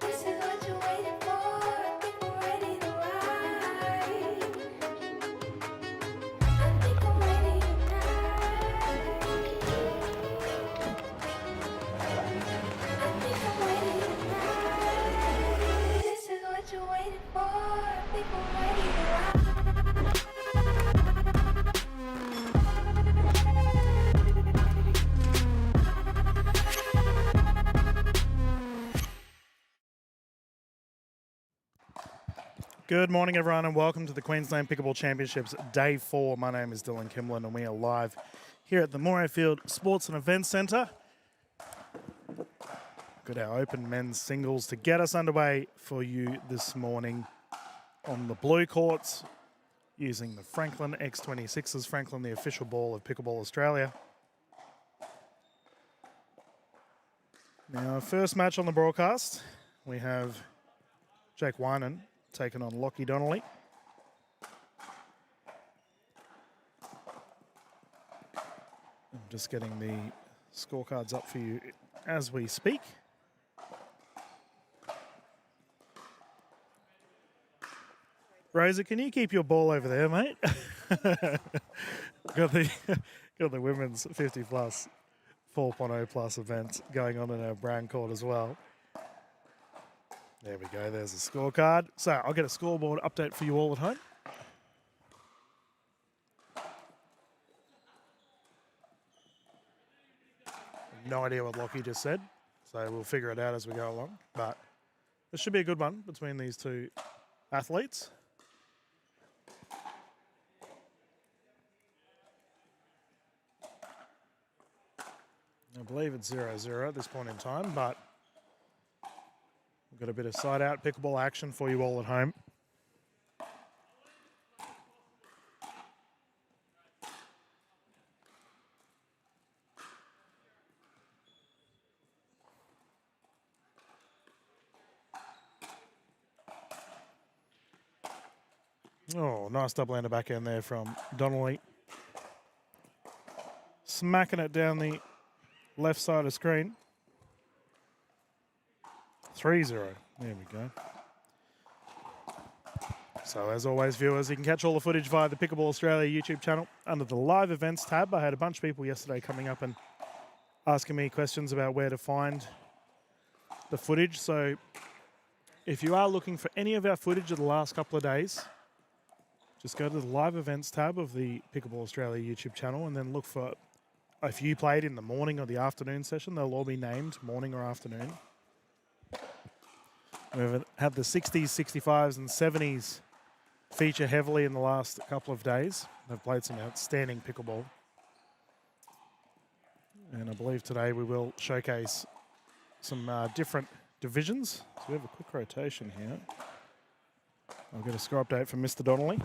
This is what you're waiting for. I think we're ready to ride. I think I'm ready tonight. I think I'm ready tonight. This is what you're waiting for. I think I'm ready to ride. Good morning, everyone, and welcome to the Queensland Pickleball Championships Day 4. My name is Dylan Kimberlin, and we are live here at the Morayfield Sports and Events Centre. Got our open men's singles to get us underway for you this morning on the blue courts using the Franklin X26s. Franklin, the official ball of Pickleball Australia. Now, first match on the broadcast, we have Jake Winan taking on Lockie Donnelly. I'm just getting the scorecards up for you as we speak. Rosa, can you keep your ball over there, mate? got the women's 50 plus 4.0 plus event going on in our Brown court as well. There we go, there's the scorecard. So I'll get a scoreboard update for you all at home. No idea what Lockie just said, so we'll figure it out as we go along. But this should be a good one between these two athletes. I believe it's 0-0 at this point in time, but we've got a bit of side-out pickleball action for you all at home. Oh, nice double-hander backhand there from Donnelly. Smacking it down the left side of screen. 3-0. There we go. So as always, viewers, you can catch all the footage via the Pickleball Australia YouTube channel under the live events tab. I had a bunch of people yesterday coming up and asking me questions about where to find the footage. So if you are looking for any of our footage of the last couple of days, just go to the live events tab of the Pickleball Australia YouTube channel and then look for if you played in the morning or the afternoon session. They'll all be named morning or afternoon. We've had the 60s, 65s and 70s feature heavily in the last couple of days. They've played some outstanding pickleball. And I believe today we will showcase some different divisions. So we have a quick rotation here. I'll get a score update from Mr. Donnelly.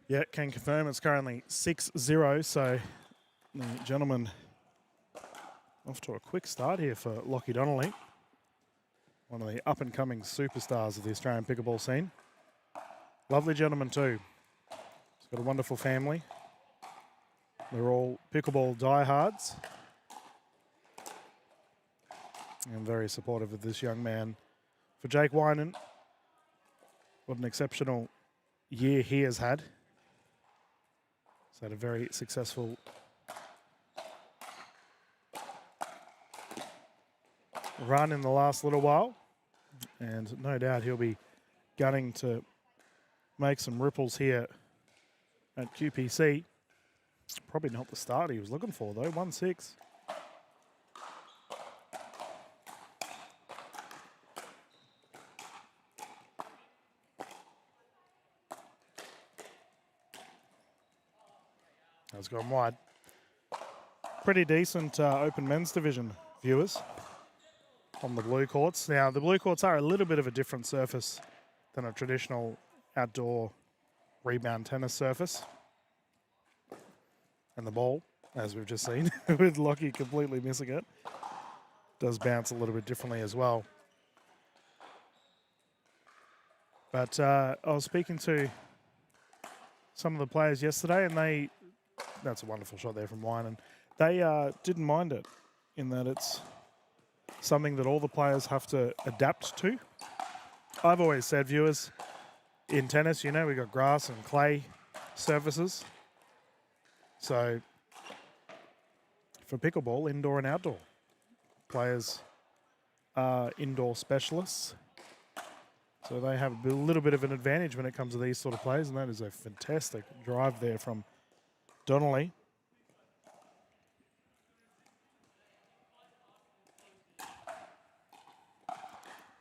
Yeah, can confirm it's currently 6-0, so the gentleman off to a quick start here for Lockie Donnelly, one of the up-and-coming superstars of the Australian pickleball scene. Lovely gentleman too. He's got a wonderful family. They're all pickleball diehards. And very supportive of this young man. For Jake Winan, what an exceptional year he has had. He's had a very successful run in the last little while, and no doubt he'll be gunning to make some ripples here at QPC. Probably not the start he was looking for though, 1-6. That's gone wide. Pretty decent open men's division, viewers, on the blue courts. Now, the blue courts are a little bit of a different surface than a traditional outdoor rebound tennis surface. And the ball, as we've just seen, with Lockie completely missing it, does bounce a little bit differently as well. But I was speaking to some of the players yesterday, and that's a wonderful shot there from Wine, and they didn't mind it in that it's something that all the players have to adapt to. I've always said, viewers, in tennis, we've got grass and clay surfaces. So for pickleball, indoor and outdoor, players are indoor specialists. So they have a little bit of an advantage when it comes to these sort of plays, and that is a fantastic drive there from Donnelly.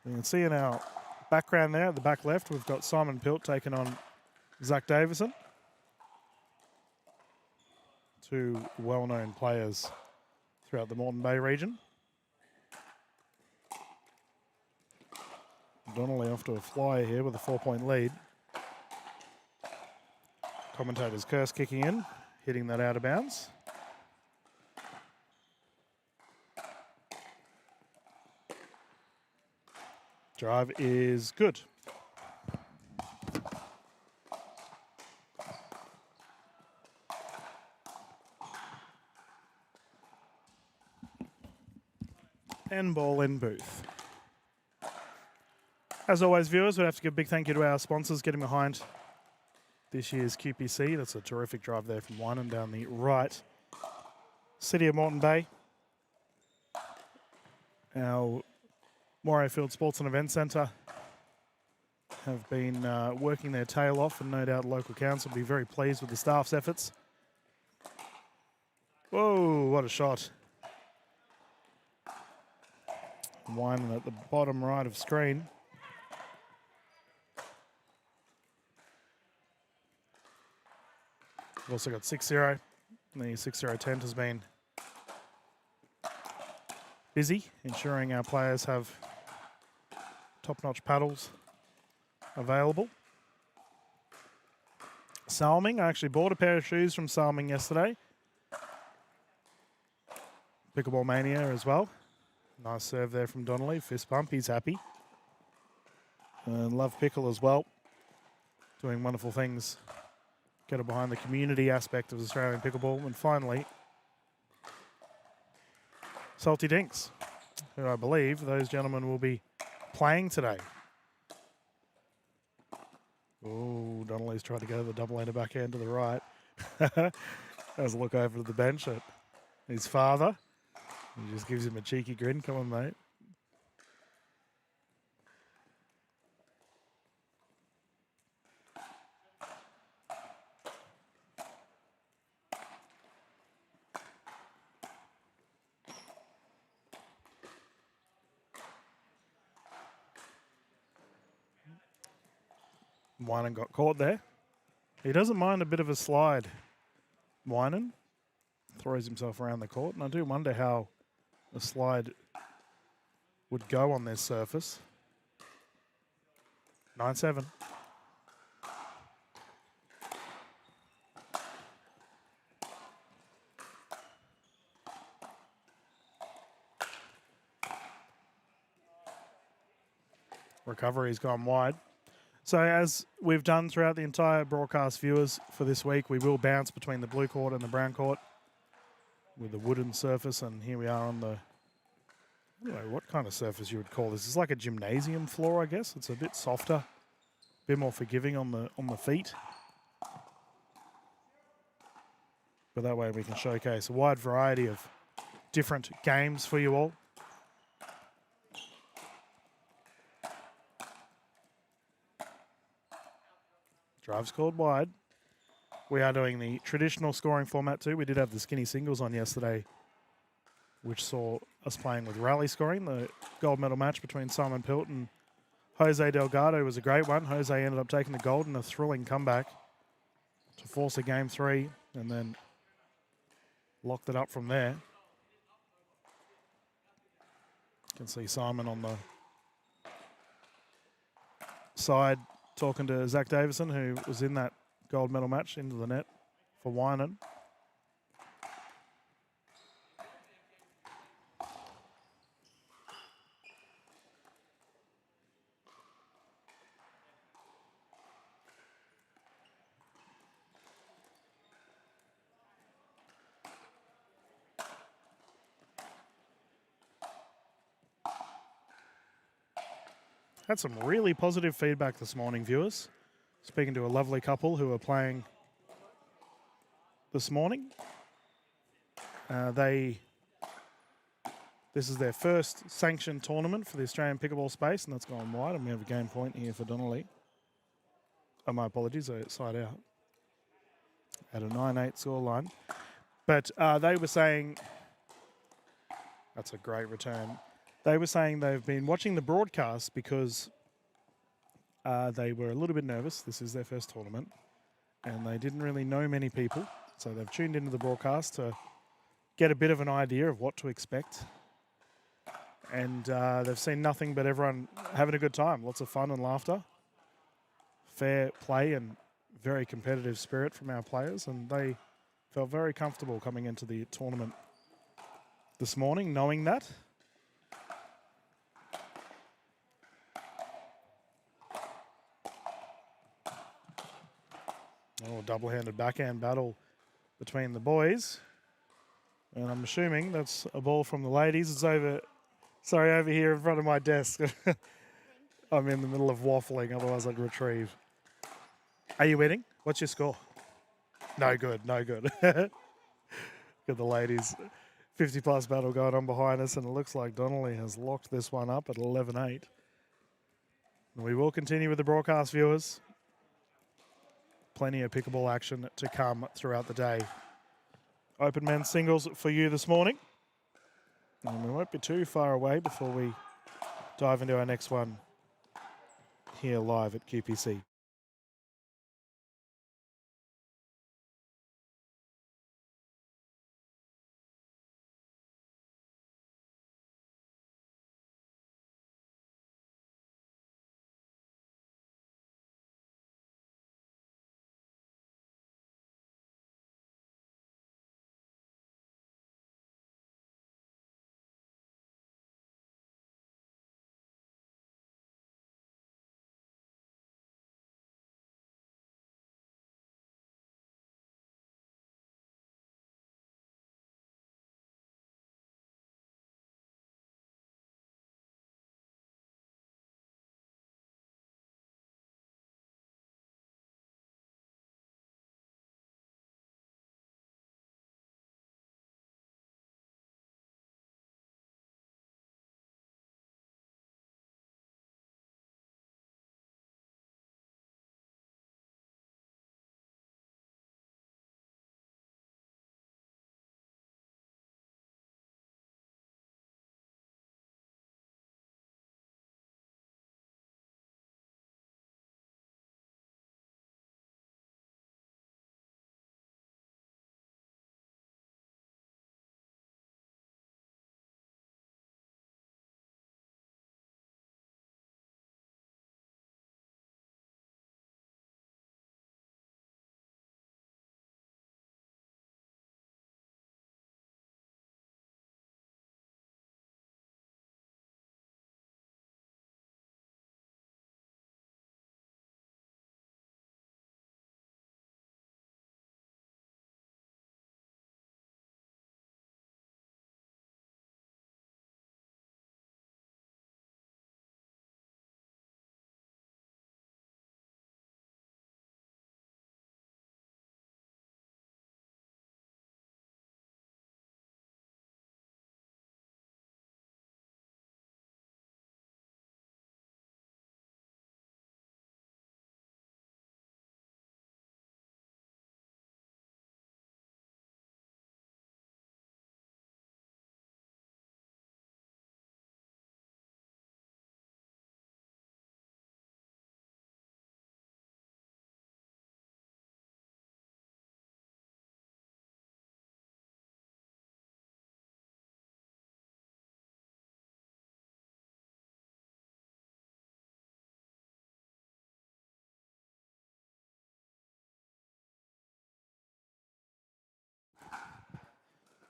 You can see in our background there, at the back left, we've got Simon Pilt taking on Zach Davidson. Two well-known players throughout the Moreton Bay region. Donnelly off to a flyer here with a 4-point lead. Commentator's curse kicking in, hitting that out of bounds. Drive is good. And ball in booth. As always, viewers, we'd have to give a big thank you to our sponsors getting behind this year's QPC. That's a terrific drive there from Wynan down the right. City of Moreton Bay. Our Morayfield Sports and Events Centre have been working their tail off, and no doubt local council will be very pleased with the staff's efforts. Whoa, what a shot. Wynan at the bottom right of screen. We've also got 6-0. The 6-0 tent has been busy, ensuring our players have top-notch paddles available. Salming, I actually bought a pair of shoes from Salming yesterday. Pickleball Mania as well. Nice serve there from Donnelly. Fist pump, he's happy. And Love Pickle as well. Doing wonderful things. Get it behind the community aspect of Australian pickleball. And finally, Salty Dinks, who I believe those gentlemen will be playing today. Oh, Donnelly's trying to go to the double-hander backhand to the right. Has a look over to the bench at his father. He just gives him a cheeky grin. Come on, mate. Wynan got caught there. He doesn't mind a bit of a slide. Wynan throws himself around the court, and I do wonder how a slide would go on this surface. 9-7. Recovery's gone wide. So as we've done throughout the entire broadcast, viewers, for this week, we will bounce between the blue court and the brown court with the wooden surface, and here we are on the, I don't know what kind of surface you would call this. It's like a gymnasium floor, I guess. It's a bit softer, a bit more forgiving on the feet. But that way we can showcase a wide variety of different games for you all. Drive scored wide. We are doing the traditional scoring format too. We did have the skinny singles on yesterday, which saw us playing with rally scoring. The gold medal match between Simon Pilt and Jose Delgado was a great one. Jose ended up taking the gold in a thrilling comeback to force a game 3 and then locked it up from there. You can see Simon on the side talking to Zach Davidson, who was in that gold medal match, into the net for Wynan. Had some really positive feedback this morning, viewers. Speaking to a lovely couple who are playing this morning. This is their first sanctioned tournament for the Australian pickleball space, and that's gone wide, and we have a game point here for Donnelly. Oh, my apologies, side out. At a 9-8 scoreline. But they were saying, that's a great return. They were saying they've been watching the broadcast because they were a little bit nervous. This is their first tournament, and they didn't really know many people. So they've tuned into the broadcast to get a bit of an idea of what to expect. And they've seen nothing but everyone having a good time. Lots of fun and laughter. Fair play and very competitive spirit from our players. And they felt very comfortable coming into the tournament this morning, knowing that. Oh, double-handed backhand battle between the boys. And I'm assuming that's a ball from the ladies. It's over here in front of my desk. I'm in the middle of waffling, otherwise I'd retrieve. Are you winning? What's your score? No good, no good. Got the ladies' 50-plus battle going on behind us, and it looks like Donnelly has locked this one up at 11-8. And we will continue with the broadcast, viewers. Plenty of pickleball action to come throughout the day. Open men's singles for you this morning. And we won't be too far away before we dive into our next one here live at QPC.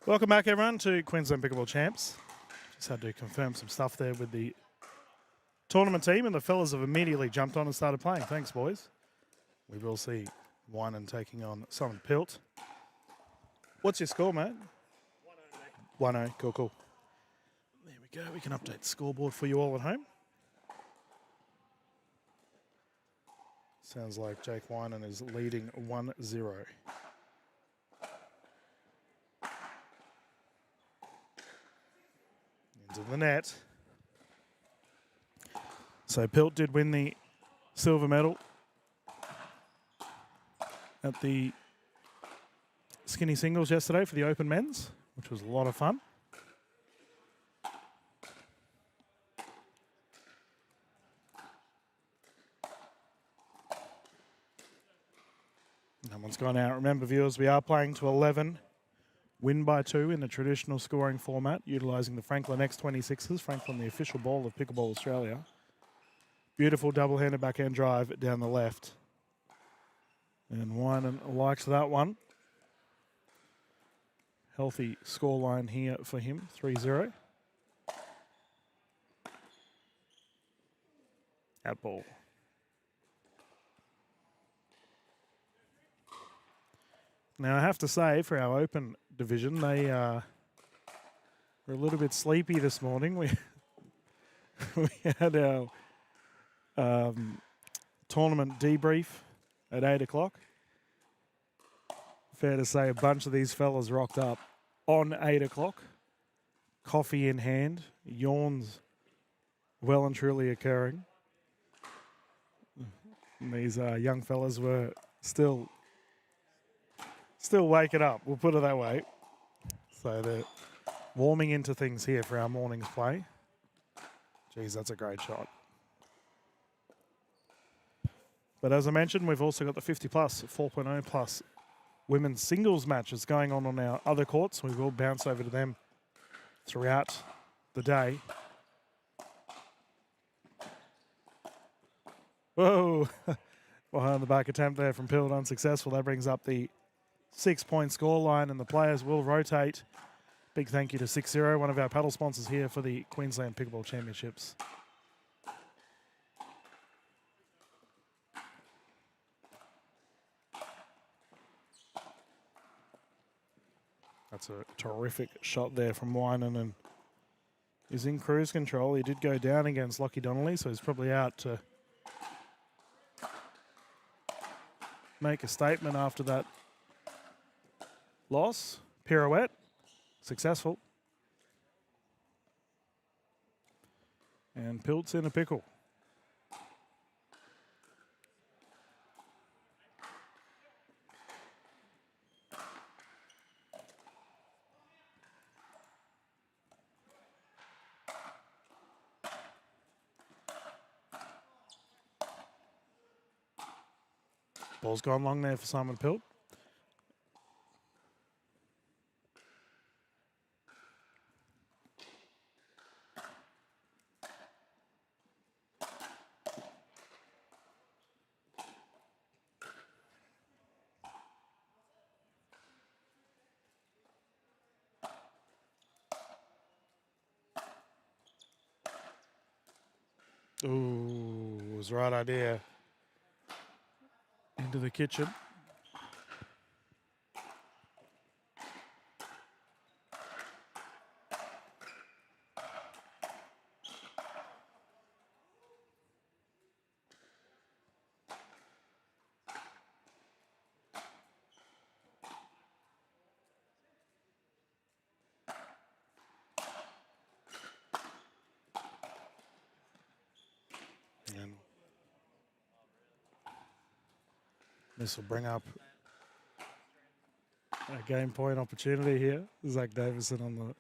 Welcome back, everyone, to Queensland Pickleball Champs. Just had to confirm some stuff there with the tournament team, and the fellas have immediately jumped on and started playing. Thanks, boys. We will see Winan taking on Simon Pilt. What's your score, mate? 1-0, mate. 1-0, cool, cool. There we go. We can update the scoreboard for you all at home. Sounds like Jake Winan is leading 1-0. Into the net. So Pilt did win the silver medal at the skinny singles yesterday for the open men's, which was a lot of fun. No one's gone out. Remember, viewers, we are playing to 11. Win by 2 in the traditional scoring format, utilising the Franklin X26s. Franklin, the official ball of Pickleball Australia. Beautiful double-handed backhand drive down the left. And Winan likes that one. Healthy scoreline here for him, 3-0. Out ball. Now, I have to say, for our open division, they were a little bit sleepy this morning. We had our tournament debrief at 8 o'clock. Fair to say a bunch of these fellas rocked up on 8 o'clock. Coffee in hand, yawns well and truly occurring. And these young fellas were still waking up, we'll put it that way. So they're warming into things here for our morning's play. Geez, that's a great shot. But as I mentioned, we've also got the 50 plus, 4.0 plus women's singles matches going on our other courts. We will bounce over to them throughout the day. Whoa! Behind the back attempt there from Pilt, unsuccessful. That brings up the 6-point scoreline, and the players will rotate. Big thank you to 6-0, one of our paddle sponsors here for the Queensland Pickleball Championships. That's a terrific shot there from Winan, and he's in cruise control. He did go down against Lockie Donnelly, so he's probably out to make a statement after that loss. Pirouette, successful. And Pilt's in a pickle. Ball's gone long there for Simon Pilt. Ooh, it was the right idea. Into the kitchen. And this will bring up a game point opportunity here. Zach Davidson on the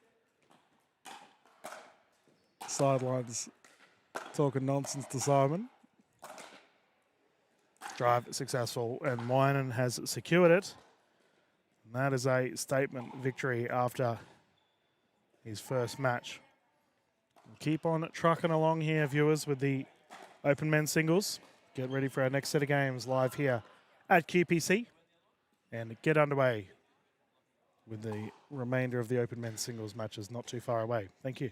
sidelines talking nonsense to Simon. Drive successful, and Winan has secured it. And that is a statement victory after his first match. We'll keep on trucking along here, viewers, with the Open Men's Singles. Get ready for our next set of games live here at QPC and get underway with the remainder of the Open Men's Singles matches not too far away. Thank you.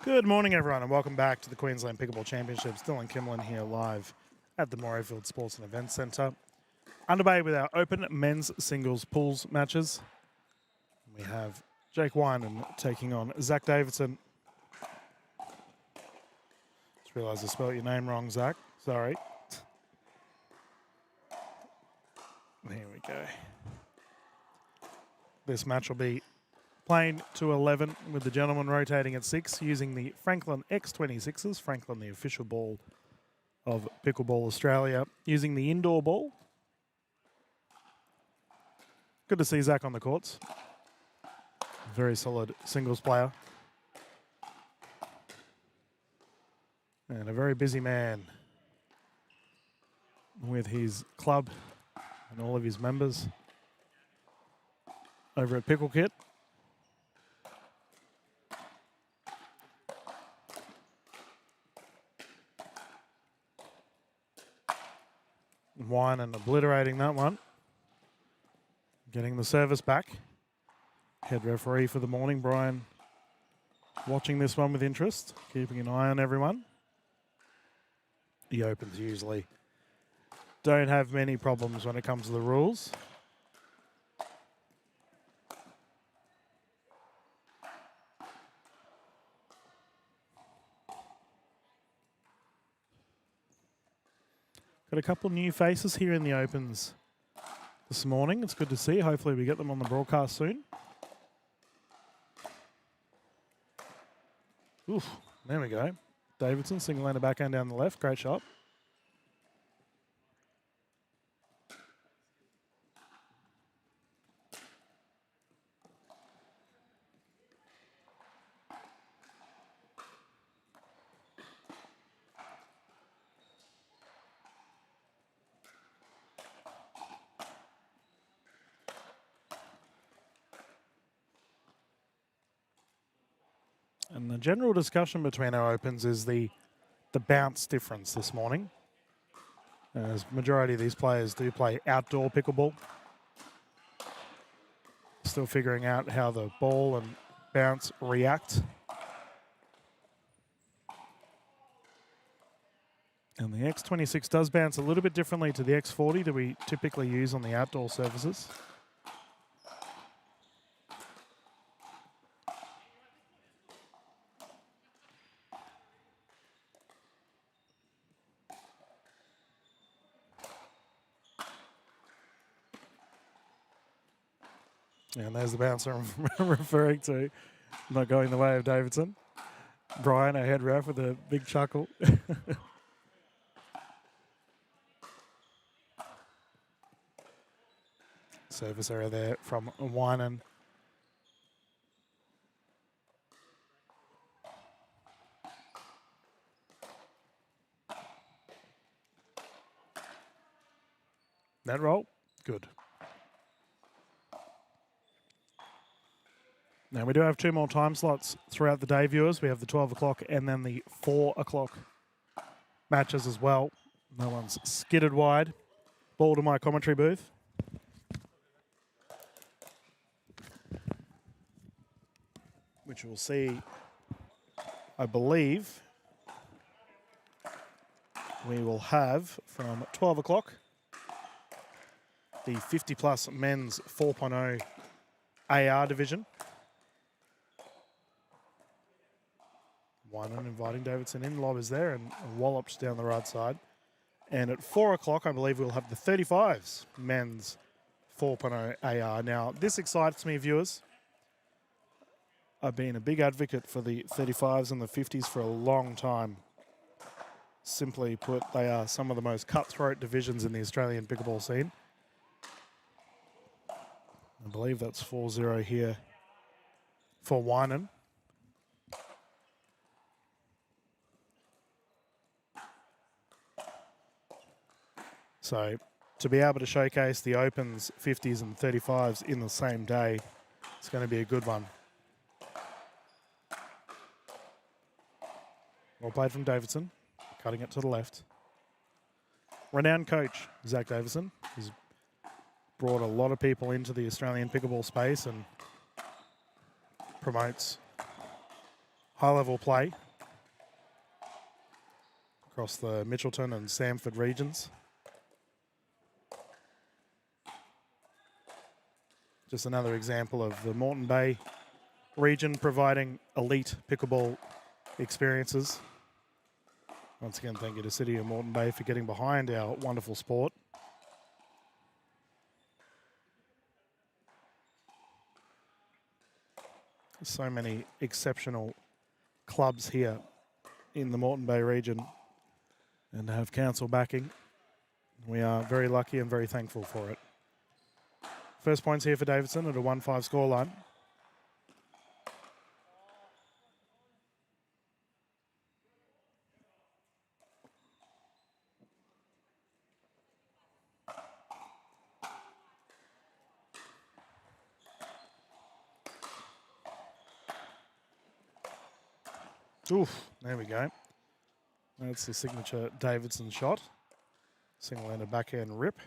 Good morning, everyone, and welcome back to the Queensland Pickleball Championships. Dylan Kimlin here live at the Morayfield Sports and Events Centre. Underway with our open men's singles pools matches. We have Jake Winan taking on Zach Davidson. Just realised I spelled your name wrong, Zach. Sorry. Here we go. This match will be playing to 11 with the gentleman rotating at 6 using the Franklin X26s. Franklin, the official ball of Pickleball Australia, using the indoor ball. Good to see Zach on the courts. Very solid singles player. And a very busy man with his club and all of his members over at Pickle Kit. Winan obliterating that one. Getting the service back. Head referee for the morning, Brian, watching this one with interest, keeping an eye on everyone. The Opens usually don't have many problems when it comes to the rules. Got a couple new faces here in the Opens this morning. It's good to see. Hopefully we get them on the broadcast soon. Oof, there we go. Davidson, single-handed backhand down the left. Great shot. And the general discussion between our Opens is the bounce difference this morning. As majority of these players do play outdoor pickleball. Still figuring out how the ball and bounce react. And the X26 does bounce a little bit differently to the X40 that we typically use on the outdoor surfaces. And there's the bouncer I'm referring to, not going the way of Davidson. Brian, our head ref, with a big chuckle. Service error there from Winan. Net roll, good. Now we do have 2 more time slots throughout the day, viewers. We have the 12 o'clock and then the 4 o'clock matches as well. No one's skidded wide. Ball to my commentary booth. Which we'll see, I believe, we will have from 12 o'clock the 50-plus men's 4.0 AR division. Winan inviting Davidson in. Lob is there and wallops down the right side. And at 4 o'clock, I believe we'll have the 35s men's 4.0 AR. Now, this excites me, viewers. I've been a big advocate for the 35s and the 50s for a long time. Simply put, they are some of the most cutthroat divisions in the Australian pickleball scene. I believe that's 4-0 here for Winan. So to be able to showcase the Opens, 50s and 35s in the same day, it's going to be a good one. Well played from Davidson, cutting it to the left. Renowned coach, Zach Davidson. He's brought a lot of people into the Australian pickleball space and promotes high-level play across the Mitchelton and Samford regions. Just another example of the Moreton Bay region providing elite pickleball experiences. Once again, thank you to City of Moreton Bay for getting behind our wonderful sport. So many exceptional clubs here in the Moreton Bay region and have council backing. We are very lucky and very thankful for it. First points here for Davidson at a 1-5 scoreline. Oof, there we go. That's the signature Davidson shot. Single-handed backhand rip.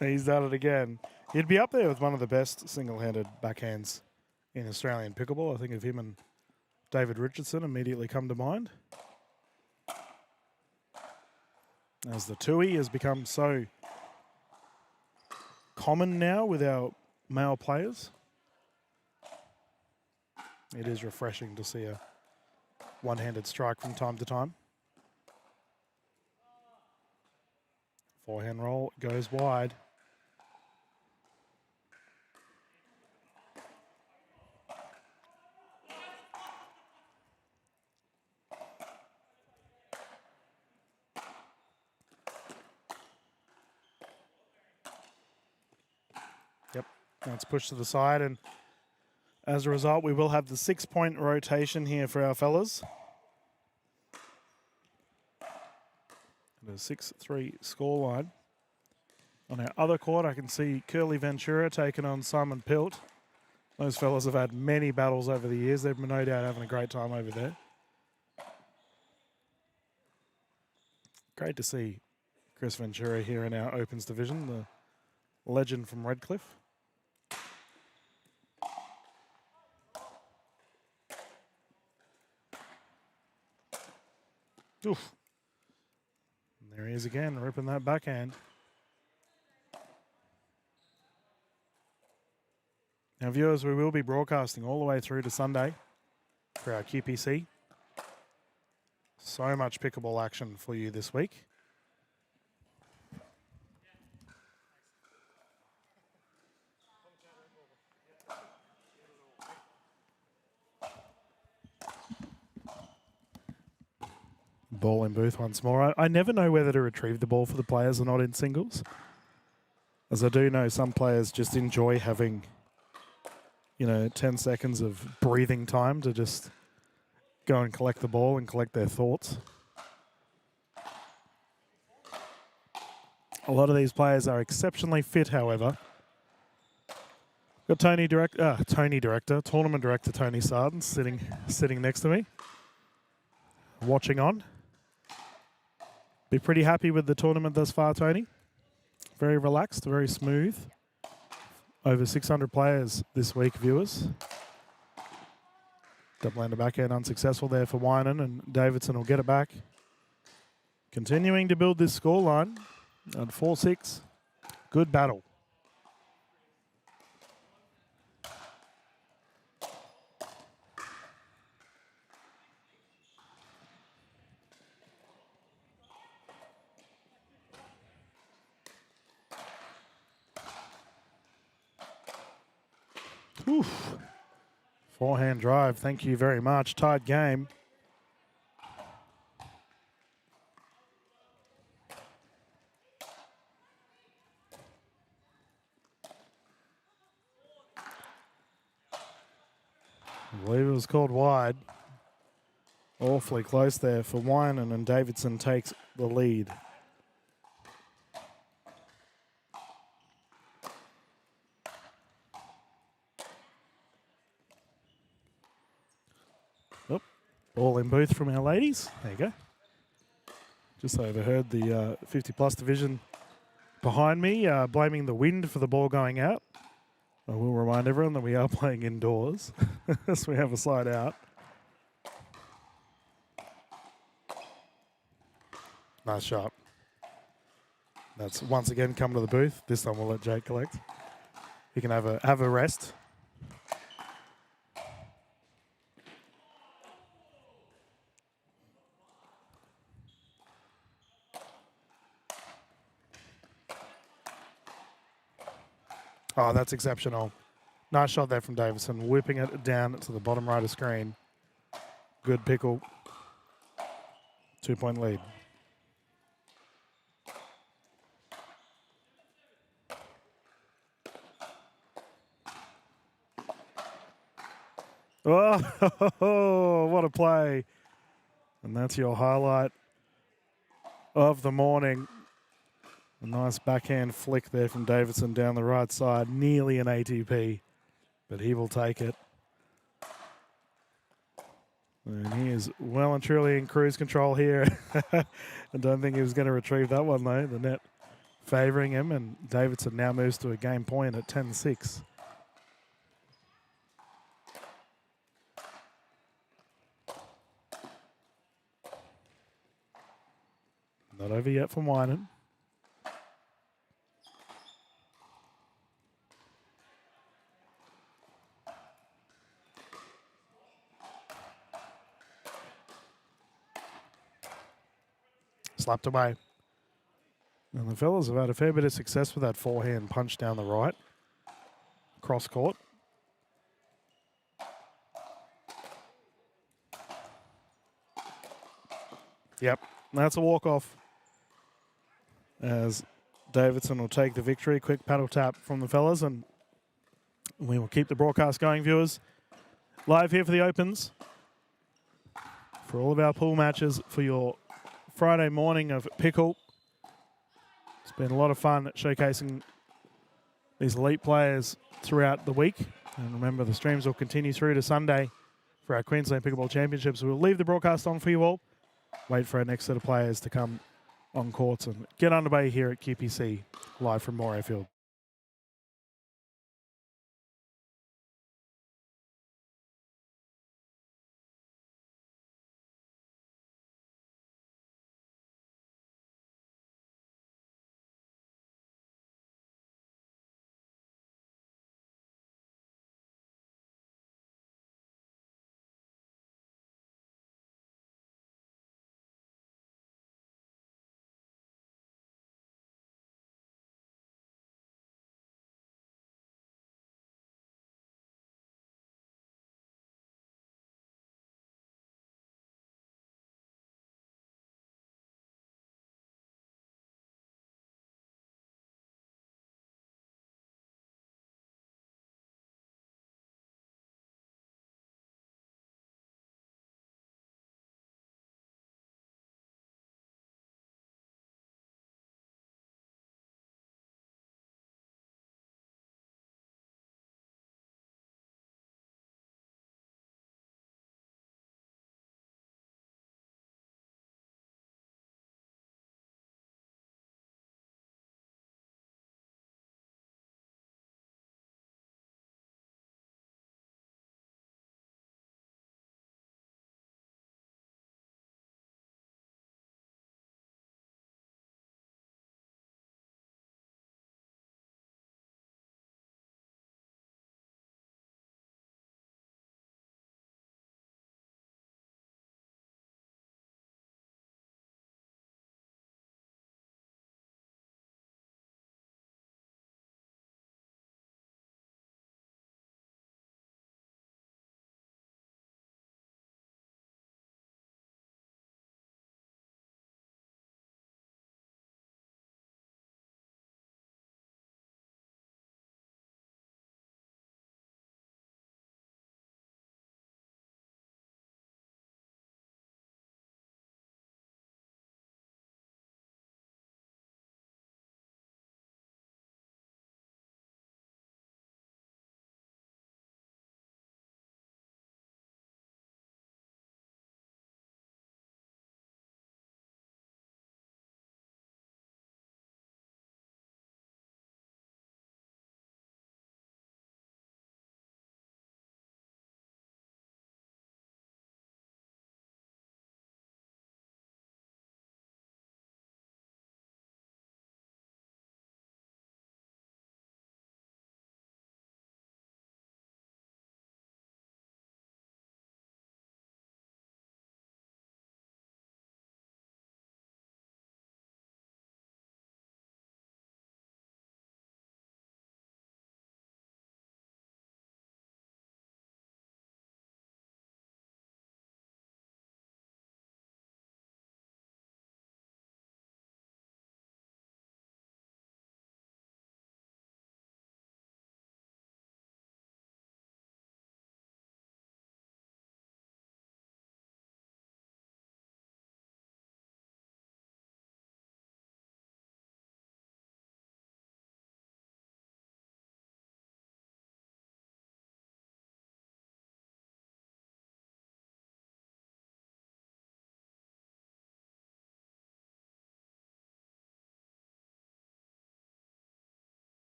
He's done it again. He'd be up there with one of the best single-handed backhands in Australian pickleball. I think of him and David Richardson immediately come to mind. As the tui has become so common now with our male players, it is refreshing to see a one-handed strike from time to time. Forehand roll goes wide. Yep, that's pushed to the side, and as a result, we will have the 6-point rotation here for our fellas. A 6-3 scoreline. On our other court, I can see Curly Ventura taking on Simon Pilt. Those fellas have had many battles over the years. They've no doubt having a great time over there. Great to see Chris Ventura here in our Opens division, the legend from Redcliffe. Oof. And there he is again, ripping that backhand. Now, viewers, we will be broadcasting all the way through to Sunday for our QPC. So much pickleball action for you this week. Ball in booth once more. I never know whether to retrieve the ball for the players or not in singles, as I do know some players just enjoy having, 10 seconds of breathing time to just go and collect the ball and collect their thoughts. A lot of these players are exceptionally fit, however. Got tournament director Tony Sarden sitting next to me, watching on. Be pretty happy with the tournament thus far, Tony. Very relaxed, very smooth. Over 600 players this week, viewers. Double-hander backhand unsuccessful there for Winan, and Davidson will get it back. Continuing to build this scoreline at 4-6. Good battle. Oof. Forehand drive, thank you very much. Tight game. I believe it was called wide. Awfully close there for Winan, and Davidson takes the lead. Ball in booth from our ladies. There you go. Just overheard the 50-plus division behind me blaming the wind for the ball going out. I will remind everyone that we are playing indoors as we have a slide out. Nice shot. That's once again come to the booth. This time we'll let Jake collect. He can have a rest. Oh, that's exceptional. Nice shot there from Davidson, whipping it down to the bottom right of screen. Good pickle. 2-point lead. Oh, what a play. And that's your highlight of the morning. A nice backhand flick there from Davidson down the right side. Nearly an ATP, but he will take it. And he is well and truly in cruise control here. I don't think he was going to retrieve that one, though. The net favouring him, and Davidson now moves to a game point at 10-6. Not over yet from Wynan. Slapped away. And the fellas have had a fair bit of success with that forehand punch down the right. Cross court. Yep, that's a walk-off. As Davidson will take the victory. Quick paddle tap from the fellas, and we will keep the broadcast going, viewers. Live here for the Opens. For all of our pool matches for your Friday morning of pickle. It's been a lot of fun showcasing these elite players throughout the week. And remember, the streams will continue through to Sunday for our Queensland Pickleball Championships. We'll leave the broadcast on for you all. Wait for our next set of players to come on courts and get underway here at QPC, live from Morayfield.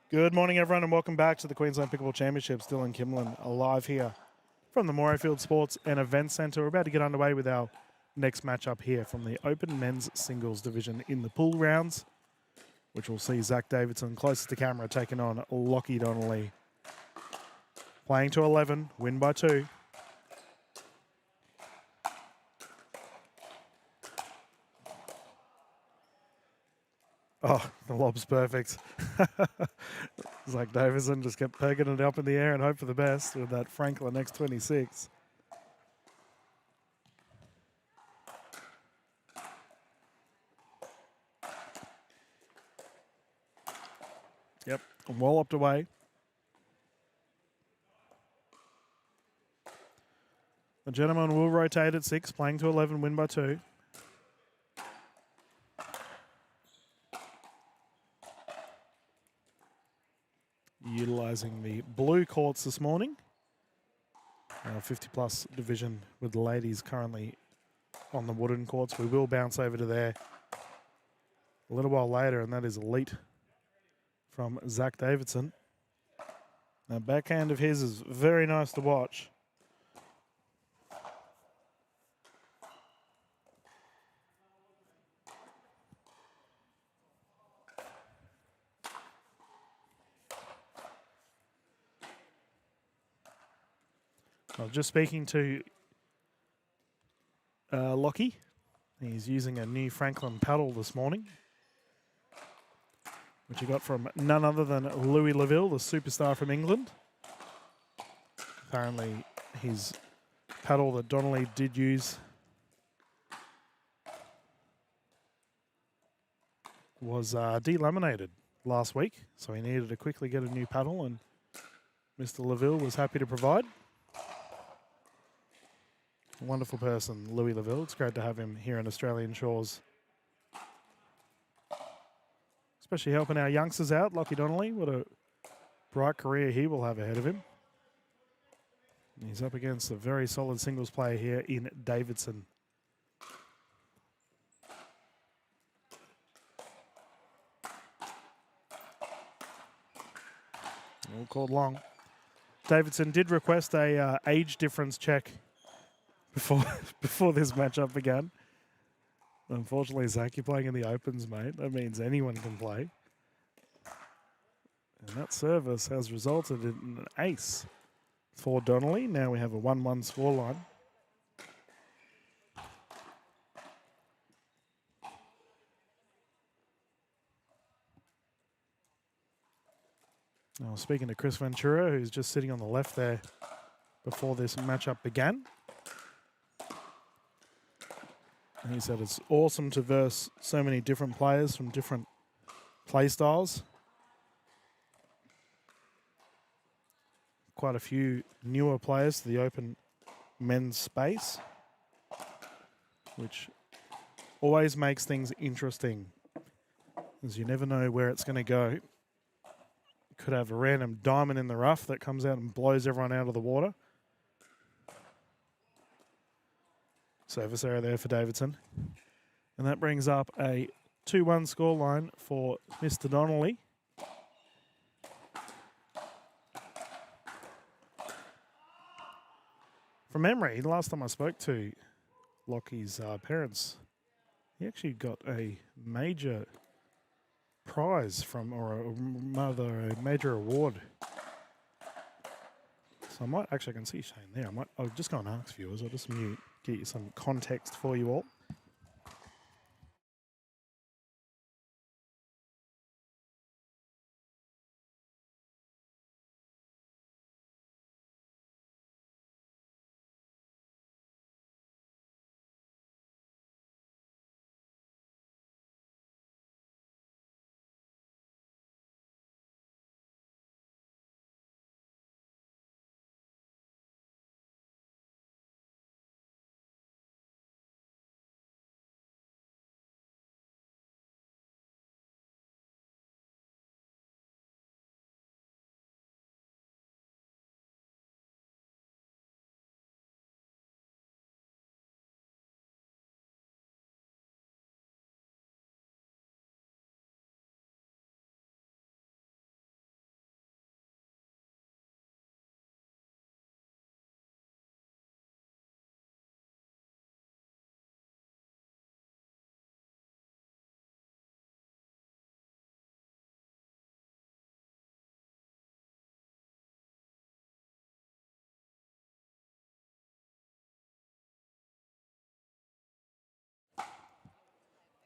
Good morning, everyone, and welcome back to the Queensland Pickleball Championships. Dylan Kimlin live here from the Morayfield Sports and Events Centre. We're about to get underway with our next matchup here from the Open Men's Singles Division in the pool rounds, which will see Zach Davidson closest to camera taking on Lockie Donnelly. Playing to 11, win by 2. Oh, the lob's perfect. Zach Davidson just kept pegging it up in the air and hope for the best with that Franklin X26. Yep, walloped away. The gentleman will rotate at 6, playing to 11, win by 2. Utilising the blue courts this morning. Our 50-plus division with the ladies currently on the wooden courts. We will bounce over to there a little while later, and that is elite from Zach Davidson. That backhand of his is very nice to watch. I was just speaking to Lockie. He's using a new Franklin paddle this morning, which he got from none other than Louis Laville, the superstar from England. Apparently, his paddle that Donnelly did use was delaminated last week, so he needed to quickly get a new paddle, and Mr. Laville was happy to provide. A wonderful person, Louis Laville. It's great to have him here in Australian shores, especially helping our youngsters out. Lockie Donnelly, what a bright career he will have ahead of him. He's up against a very solid singles player here in Davidson. All called long. Davidson did request a age difference check before this matchup began. Unfortunately, Zach, you're playing in the Opens, mate. That means anyone can play. And that service has resulted in an ace for Donnelly. Now we have a 1-1 scoreline. Now, speaking to Chris Ventura, who's just sitting on the left there before this matchup began. And he said it's awesome to verse so many different players from different play styles. Quite a few newer players to the Open men's space, which always makes things interesting, as you never know where it's going to go. Could have a random diamond in the rough that comes out and blows everyone out of the water. Service error there for Davidson. And that brings up a 2-1 scoreline for Mr. Donnelly. From memory, the last time I spoke to Lockie's parents, he actually got a major prize from, or a major award. So I might, actually I can see Shane there. I'll just go and ask viewers, I'll just mute, get you some context for you all.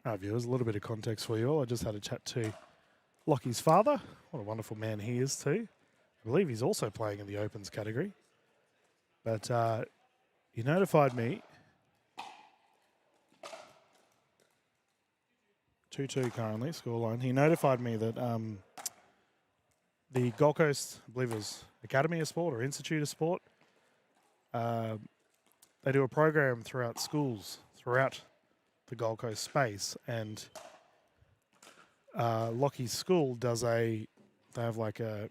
Viewers, a little bit of context for you all. I just had a chat to Lockie's father. What a wonderful man he is too. I believe he's also playing in the Opens category. But he notified me, 2-2 currently, scoreline. He notified me that the Gold Coast, I believe it was Academy of Sport or Institute of Sport, they do a program throughout schools, throughout the Gold Coast space. And Lockie's school does they have like a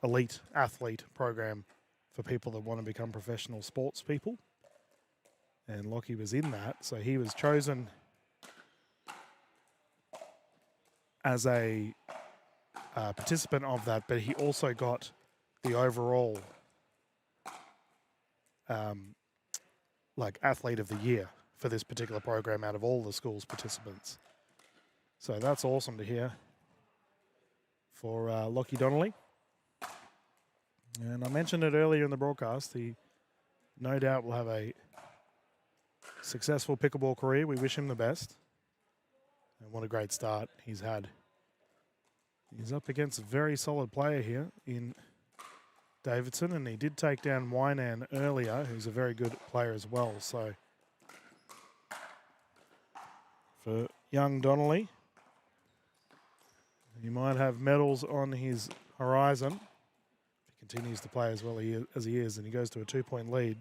elite athlete program for people that want to become professional sports people. And Lockie was in that, so he was chosen as a participant of that, but he also got the overall like athlete of the year for this particular program out of all the school's participants. So that's awesome to hear for Lockie Donnelly. And I mentioned it earlier in the broadcast, he no doubt will have a successful pickleball career. We wish him the best. And what a great start he's had. He's up against a very solid player here in Davidson, and he did take down Wynan earlier, who's a very good player as well. So for young Donnelly, he might have medals on his horizon if he continues to play as well as he is, and he goes to a 2-point lead.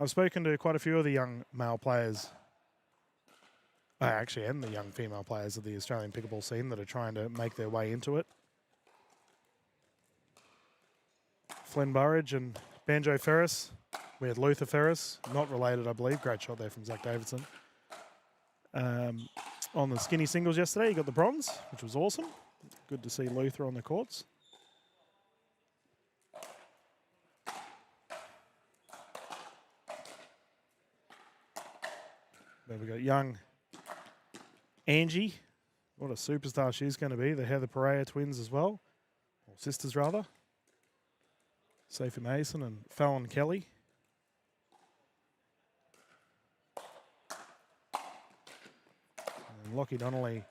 I've spoken to quite a few of the young male players, actually, and the young female players of the Australian pickleball scene that are trying to make their way into it. Flynn Burridge and Banjo Ferris. We had Luther Ferris, not related, I believe. Great shot there from Zach Davidson. On the skinny singles yesterday, he got the bronze, which was awesome. Good to see Luther on the courts. Then we got young Angie. What a superstar she's going to be. The Heather Pereira twins as well, or sisters rather. Sophie Mason and Fallon Kelly. And Lockie Donnelly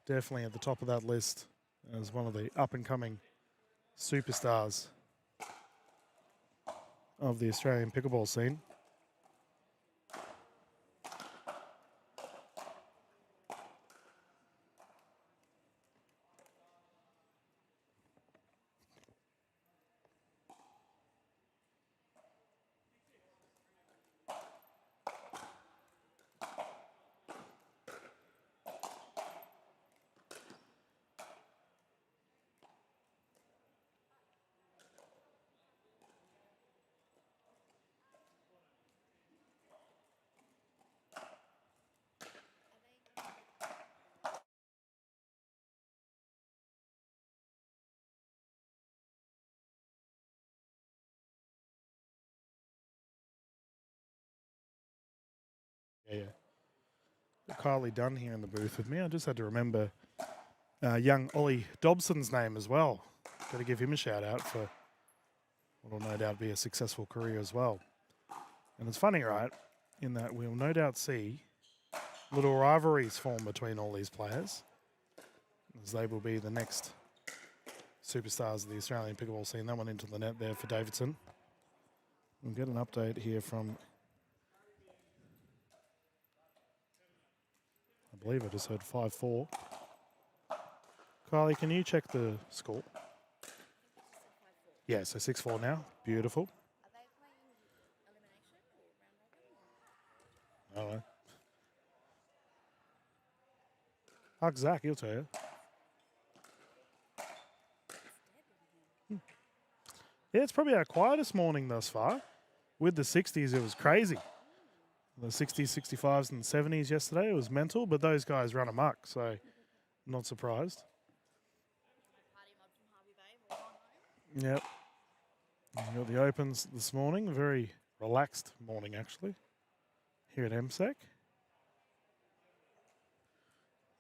definitely at the top of that list as one of the up-and-coming superstars of the Australian pickleball scene. Yeah. Kylie Dunn here in the booth with me. I just had to remember young Ollie Dobson's name as well. Got to give him a shout out for what will no doubt be a successful career as well. And it's funny, right, in that we'll no doubt see little rivalries form between all these players, as they will be the next superstars of the Australian pickleball scene. That one into the net there for Davidson. We'll get an update here from, I believe I just heard 5-4. Kylie, can you check the score? Yeah, so 6-4 now. Beautiful. Are they playing elimination or round robin? I don't know. Ask Zach, he'll tell you. Yeah, it's probably our quietest morning thus far. With the 60s, it was crazy. The 60s, 65s, and 70s yesterday, it was mental, but those guys run amok, so not surprised. Party mod from Harvey Bay. Yep. We got the Opens this morning. A very relaxed morning, actually, here at MSEC.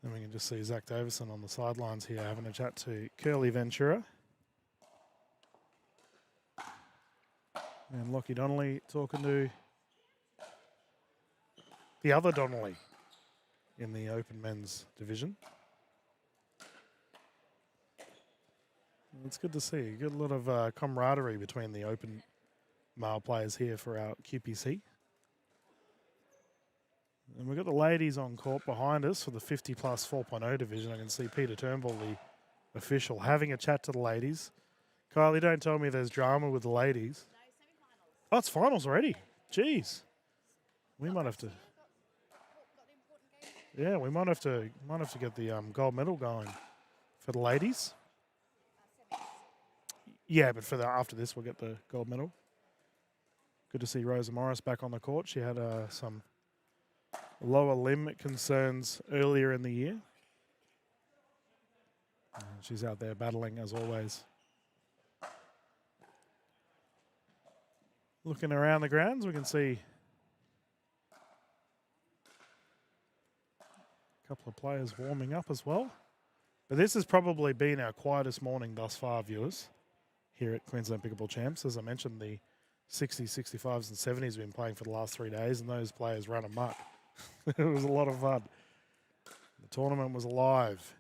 And we can just see Zach Davison on the sidelines here having a chat to Curly Ventura. And Lockie Donnelly talking to the other Donnelly in the open men's division. It's good to see. Good lot of camaraderie between the open male players here for our QPC. And we've got the ladies on court behind us for the 50 plus 4.0 division. I can see Peter Turnbull, the official, having a chat to the ladies. Kylie, don't tell me there's drama with the ladies. No, semi-finals. Oh, it's finals already. Jeez. We might have to. Got the important game. Yeah, we might have to get the gold medal going for the ladies. Semis. Yeah, but for after this, we'll get the gold medal. Good to see Rosa Morris back on the court. She had some lower limb concerns earlier in the year. She's out there battling as always. Looking around the grounds, we can see a couple of players warming up as well. But this has probably been our quietest morning thus far, viewers, here at Queensland Pickleball Champs. As I mentioned, the 60s, 65s and 70s have been playing for the last 3 days, and those players ran amok. It was a lot of fun. The tournament was alive.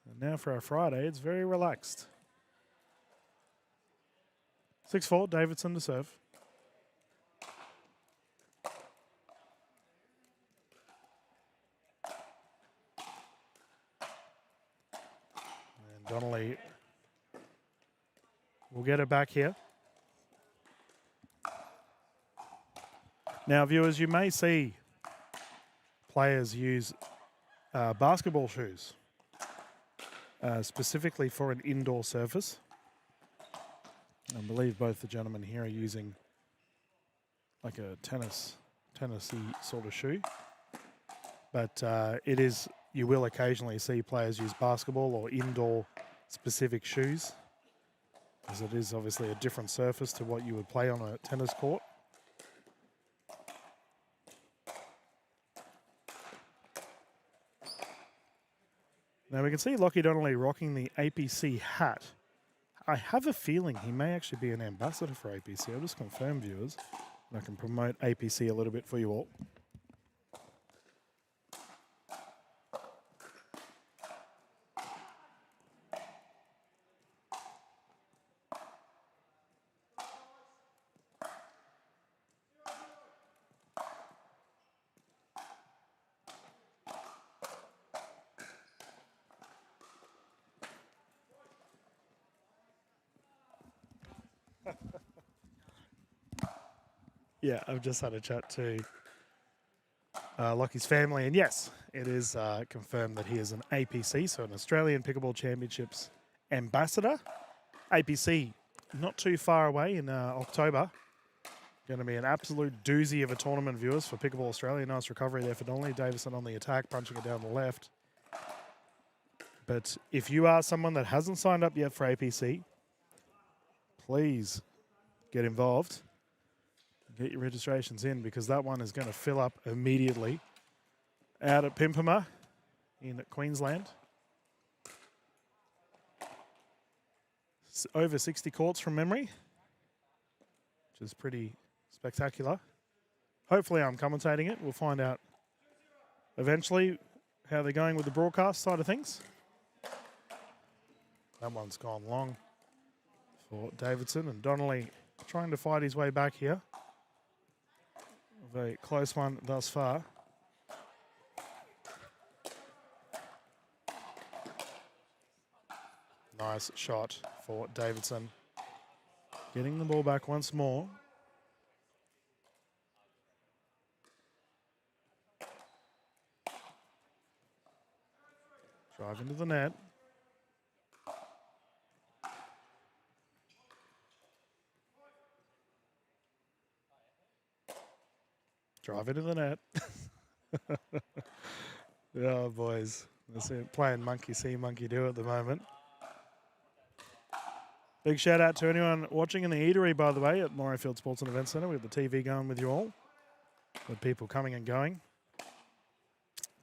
And now for our Friday, it's very relaxed. 6-4, Davidson to serve. And Donnelly will get it back here. Now, viewers, you may see players use basketball shoes, specifically for an indoor surface. I believe both the gentlemen here are using like a tennis-y sort of shoe. But it is, you will occasionally see players use basketball or indoor specific shoes, as it is obviously a different surface to what you would play on a tennis court. Now we can see Lockie Donnelly rocking the APC hat. I have a feeling he may actually be an ambassador for APC. I'll just confirm, viewers, and I can promote APC a little bit for you all. Yeah, I've just had a chat to Lockie's family, and yes, it is confirmed that he is an APC, so an Australian Pickleball Championships ambassador. APC, not too far away in October. Going to be an absolute doozy of a tournament, viewers, for Pickleball Australia. Nice recovery there for Donnelly. Davison on the attack, punching it down the left. But if you are someone that hasn't signed up yet for APC, please get involved. Get your registrations in, because that one is going to fill up immediately out at Pimpama in Queensland. It's over 60 courts from memory, which is pretty spectacular. Hopefully I'm commentating it. We'll find out eventually how they're going with the broadcast side of things. That one's gone long for Davidson, and Donnelly trying to fight his way back here. A very close one thus far. Nice shot for Davidson. Getting the ball back once more. Drive into the net. Drive into the net. Oh, boys. That's it. Playing monkey see, monkey do at the moment. Big shout out to anyone watching in the eatery, by the way, at Morayfield Sports and Events Centre. We've got the TV going with you all. With people coming and going.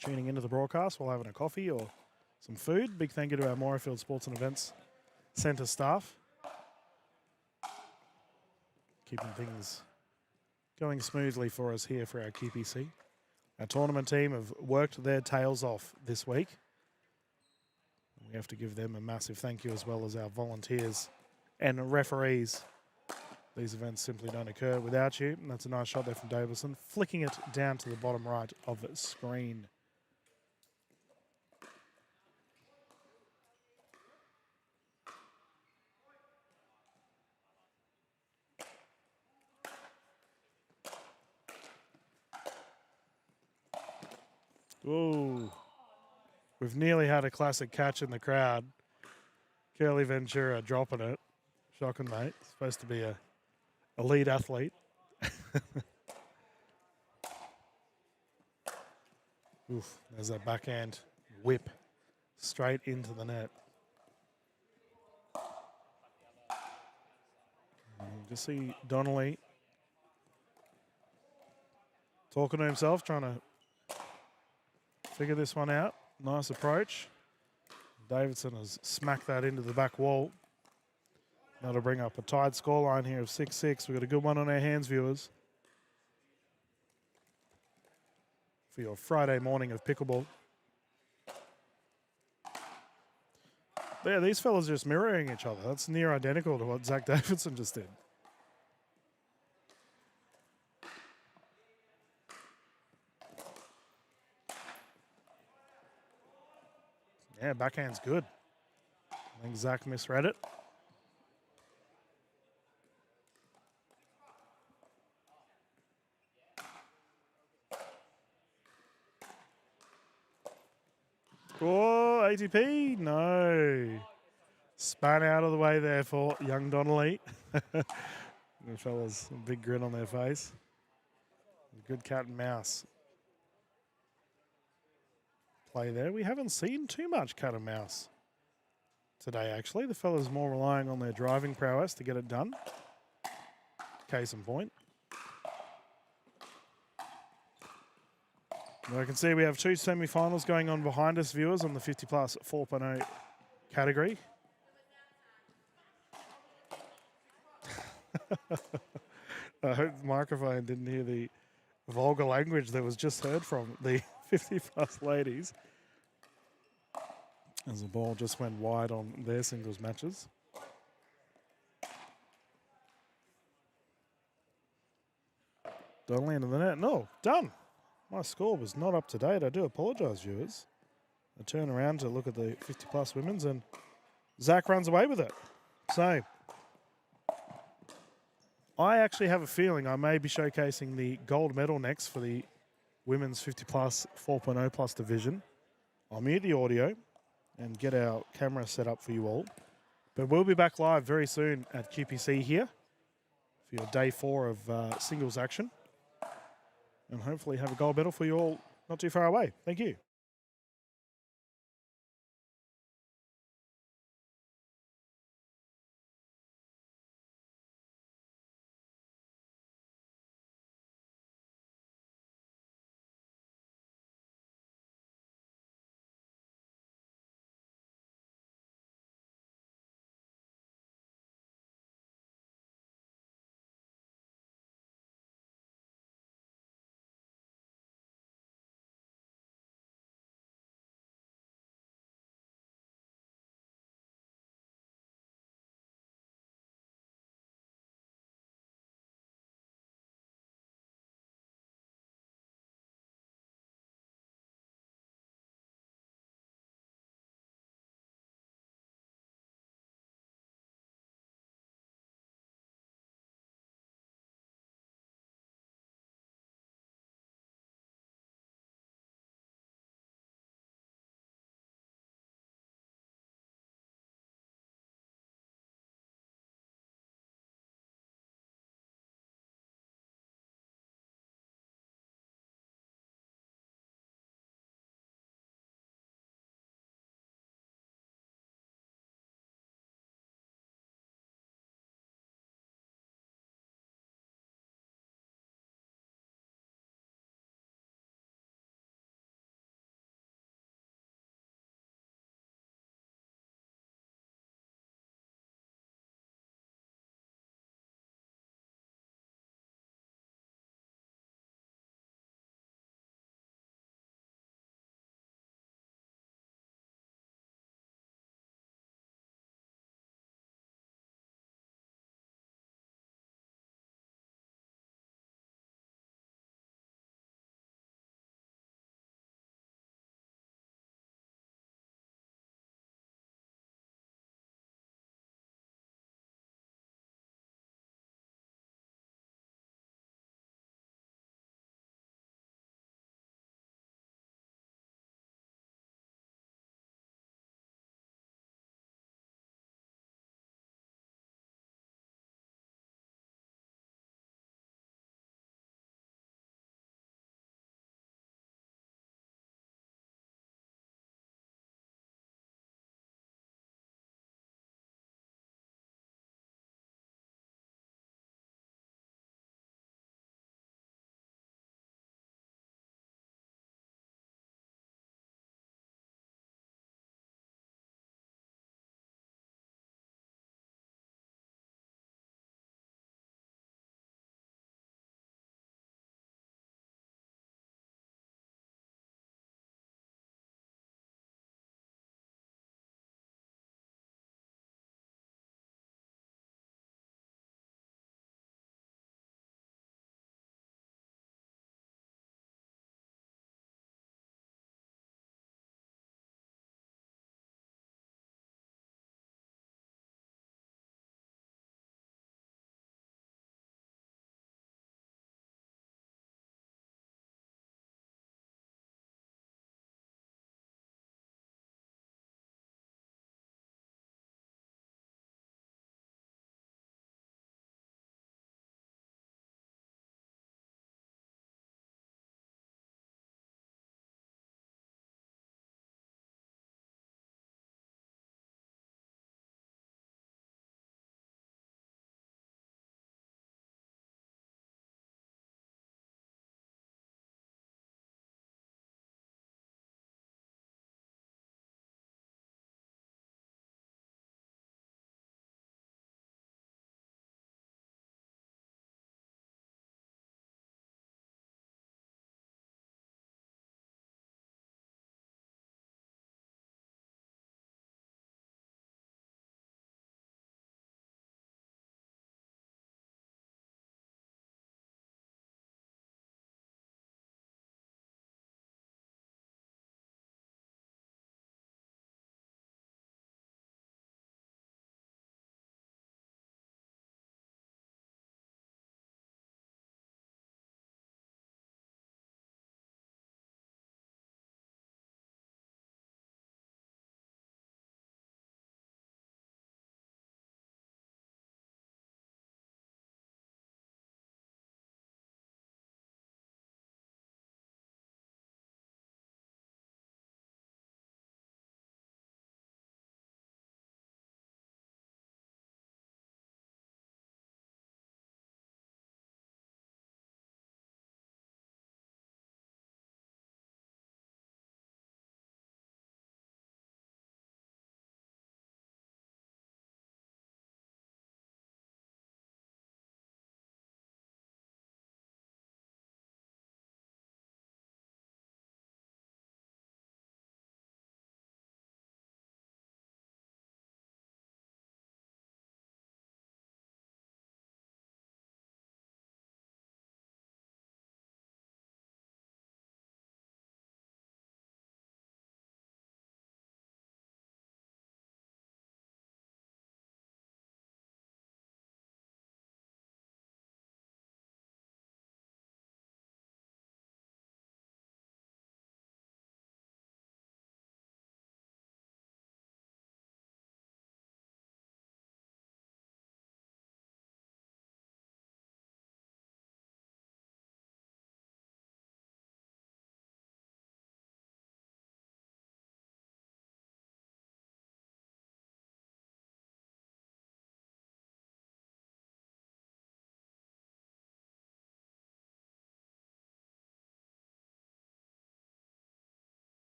Tuning into the broadcast while having a coffee or some food. Big thank you to our Morayfield Sports and Events Centre staff. Keeping things going smoothly for us here for our QPC. Our tournament team have worked their tails off this week. We have to give them a massive thank you, as well as our volunteers and referees. These events simply don't occur without you. And that's a nice shot there from Davidson, flicking it down to the bottom right of the screen. Ooh. We've nearly had a classic catch in the crowd. Curly Ventura dropping it. Shocking, mate. Supposed to be a elite athlete. Oof, there's that backhand whip straight into the net. Just see Donnelly talking to himself, trying to figure this one out. Nice approach. Davidson has smacked that into the back wall. That'll bring up a tied scoreline here of 6-6. We've got a good one on our hands, viewers, for your Friday morning of pickleball. Yeah, these fellas are just mirroring each other. That's near identical to what Zach Davidson just did. Yeah, backhand's good. I think Zach misread it. Oh, ATP, no. Span out of the way there for young Donnelly. The fellas, a big grin on their face. Good cat and mouse play there. We haven't seen too much cat and mouse today, actually. The fellas more relying on their driving prowess to get it done. Case in point. Now I can see we have two semi-finals going on behind us, viewers, on the 50 plus 4.0 category. I hope the microphone didn't hear the vulgar language that was just heard from the 50 plus ladies, as the ball just went wide on their singles matches. Donnelly into the net. No, done. My score was not up to date. I do apologise, viewers. I turn around to look at the 50 plus women's and Zach runs away with it. So I actually have a feeling I may be showcasing the gold medal next for the women's 50 plus 4.0 plus division. I'll mute the audio and get our camera set up for you all. But we'll be back live very soon at QPC here for your day 4 of singles action. And hopefully have a gold medal for you all not too far away. Thank you.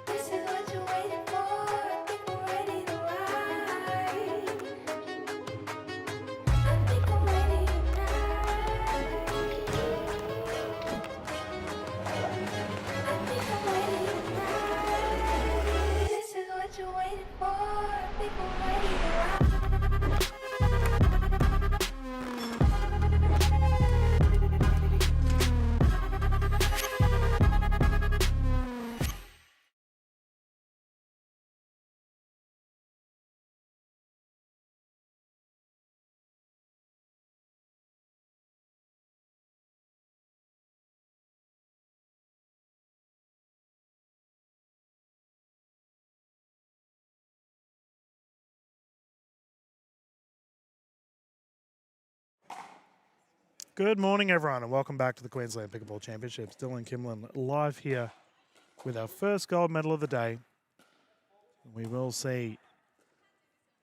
This is what you're waiting for. People ready to ride. I think I'm ready tonight. I think I'm ready tonight. This is what you're waiting for. People ready to ride. Good morning, everyone, and welcome back to the Queensland Pickleball Championships. Dylan Kimlin live here with our first gold medal of the day. We will see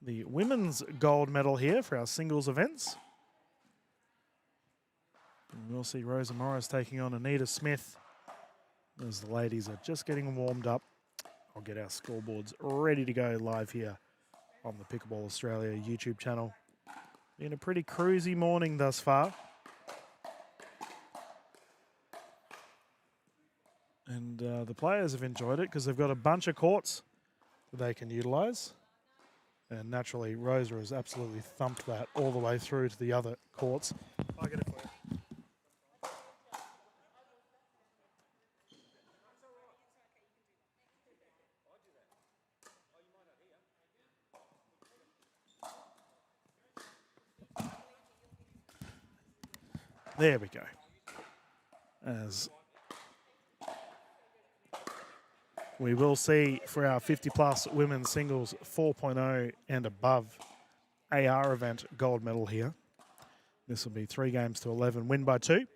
the women's gold medal here for our singles events. And we'll see Rosa Morris taking on Anita Smith as the ladies are just getting warmed up. I'll get our scoreboards ready to go live here on the Pickleball Australia YouTube channel. Been a pretty cruisy morning thus far. And the players have enjoyed it because they've got a bunch of courts that they can utilise. And naturally, Rosa has absolutely thumped that all the way through to the other courts. I'll get it for you. There we go. As we will see for our 50-plus women's singles 4.0 and above AR event gold medal here. This will be 3 games to 11, win by 2.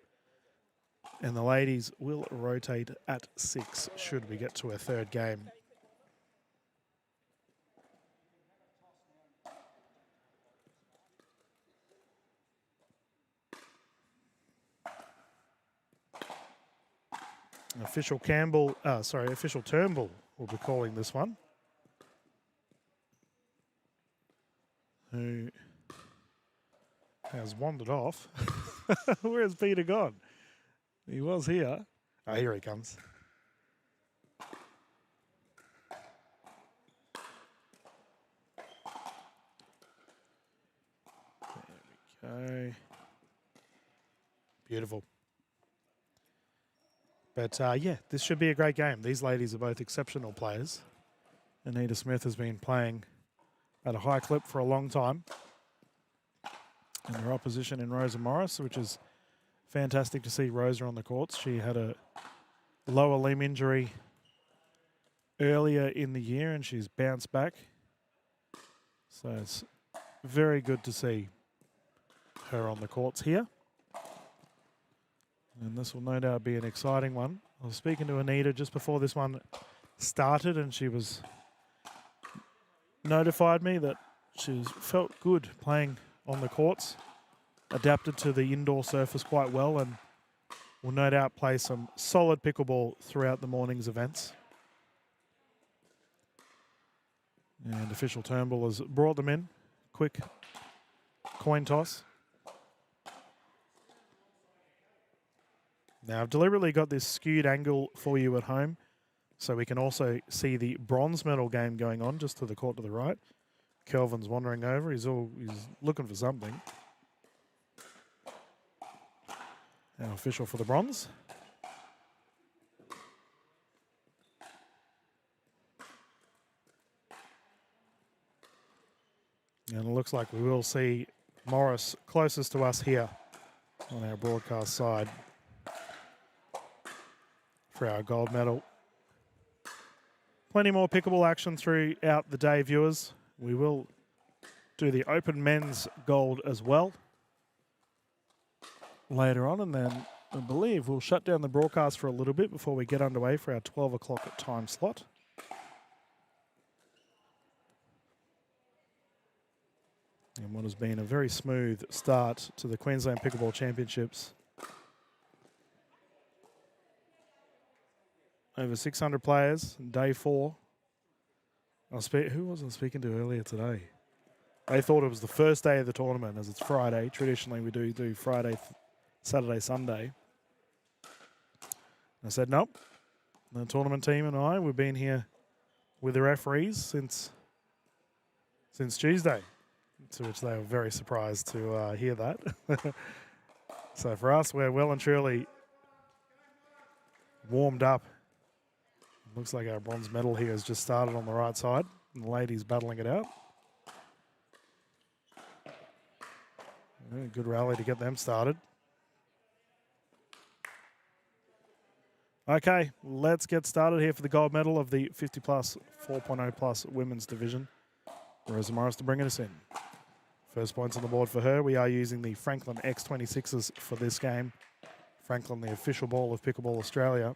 And the ladies will rotate at 6 should we get to a third game. Official Turnbull will be calling this one. Who has wandered off. Where has Peter gone? He was here. Oh, here he comes. There we go. Beautiful. But yeah, this should be a great game. These ladies are both exceptional players. Anita Smith has been playing at a high clip for a long time. And her opposition in Rosa Morris, which is fantastic to see Rosa on the courts. She had a lower limb injury earlier in the year and she's bounced back. So it's very good to see her on the courts here. And this will no doubt be an exciting one. I was speaking to Anita just before this one started and she was notified me that she's felt good playing on the courts, adapted to the indoor surface quite well and will no doubt play some solid pickleball throughout the morning's events. And official Turnbull has brought them in. Quick coin toss. Now, I've deliberately got this skewed angle for you at home so we can also see the bronze medal game going on just to the court to the right. Kelvin's wandering over. He's looking for something. Now, official for the bronze. And it looks like we will see Morris closest to us here on our broadcast side for our gold medal. Plenty more pickleball action throughout the day, viewers. We will do the open men's gold as well later on, and then I believe we'll shut down the broadcast for a little bit before we get underway for our 12 o'clock time slot. And what has been a very smooth start to the Queensland Pickleball Championships over 600 players, day 4. Who was I speaking to earlier today? They thought it was the first day of the tournament, as it's Friday. Traditionally, we do Friday, Saturday, Sunday. I said, nope. The tournament team and I, we've been here with the referees since Tuesday, to which they were very surprised to hear that. So for us, we're well and truly warmed up. Looks like our bronze medal here has just started on the right side, and the ladies battling it out. Yeah, good rally to get them started. Okay, let's get started here for the gold medal of the 50 plus, 4.0 plus women's division. Rosa Morris to bring us in. First points on the board for her. We are using the Franklin X26s for this game. Franklin, the official ball of Pickleball Australia.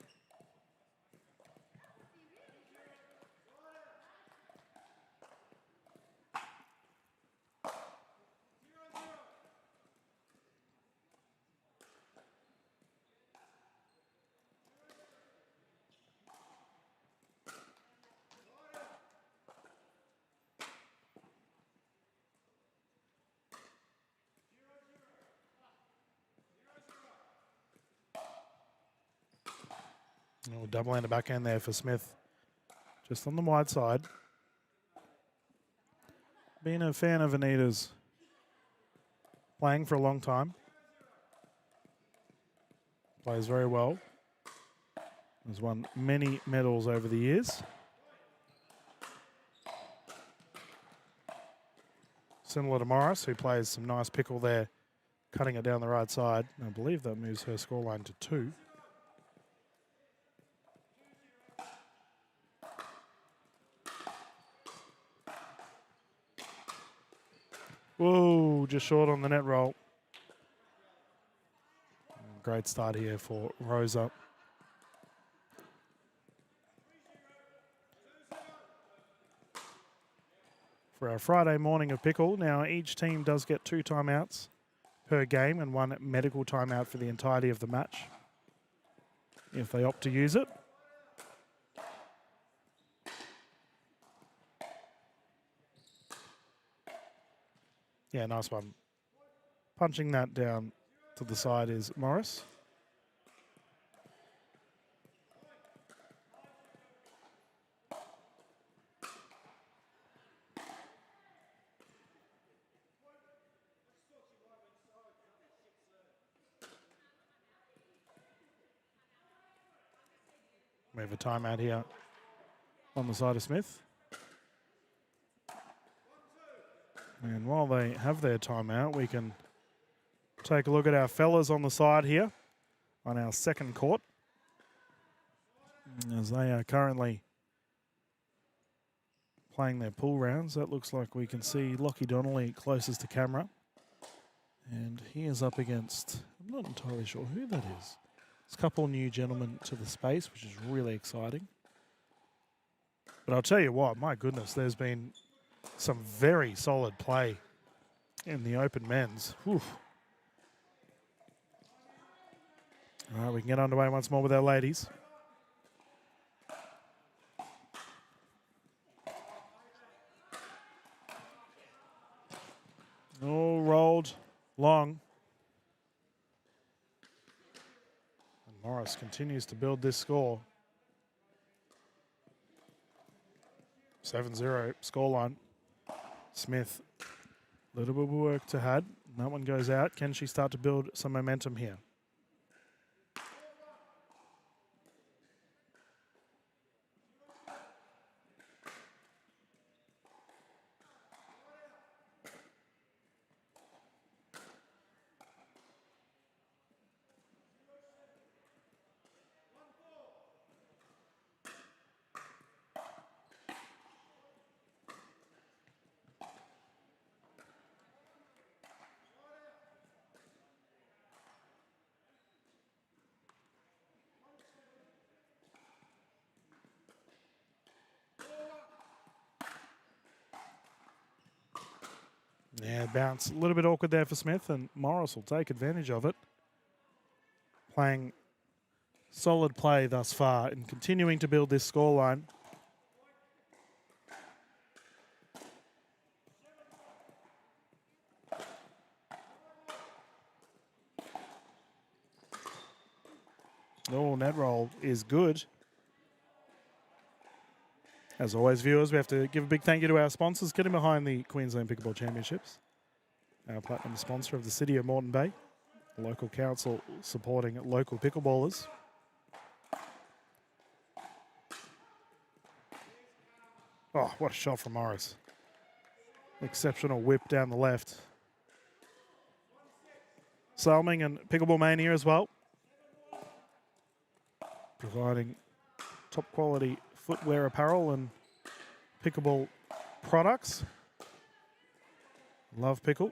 Oh, double hand backhand there for Smith. Just on the wide side. Been a fan of Anita's. Playing for a long time. Plays very well. Has won many medals over the years. Similar to Morris, who plays some nice pickle there, cutting it down the right side. I believe that moves her scoreline to 2. Whoa, just short on the net roll. Great start here for Rosa. For our Friday morning of pickle, now each team does get 2 timeouts per game and 1 medical timeout for the entirety of the match, if they opt to use it. Yeah, nice one. Punching that down to the side is Morris. We have a timeout here on the side of Smith. And while they have their timeout, we can take a look at our fellas on the side here on our second court, as they are currently playing their pool rounds. That looks like we can see Lockie Donnelly closest to camera. And he is up against, I'm not entirely sure who that is. There's a couple new gentlemen to the space, which is really exciting. But I'll tell you what, my goodness, there's been some very solid play in the open men's. Whew. All right, we can get underway once more with our ladies. Oh, rolled long. And Morris continues to build this score. 7-0 scoreline. Smith, a little bit of work to had. That one goes out. Can she start to build some momentum here? Yeah, bounce. A little bit awkward there for Smith, and Morris will take advantage of it. Playing solid play thus far and continuing to build this scoreline. Oh, net roll is good. As always, viewers, we have to give a big thank you to our sponsors getting behind the Queensland Pickleball Championships. Our platinum sponsor of the City of Moreton Bay, the local council supporting local pickleballers. Oh, what a shot from Morris. Exceptional whip down the left. Salming and Pickleball Mania as well, providing top quality footwear, apparel and pickleball products. Love Pickle.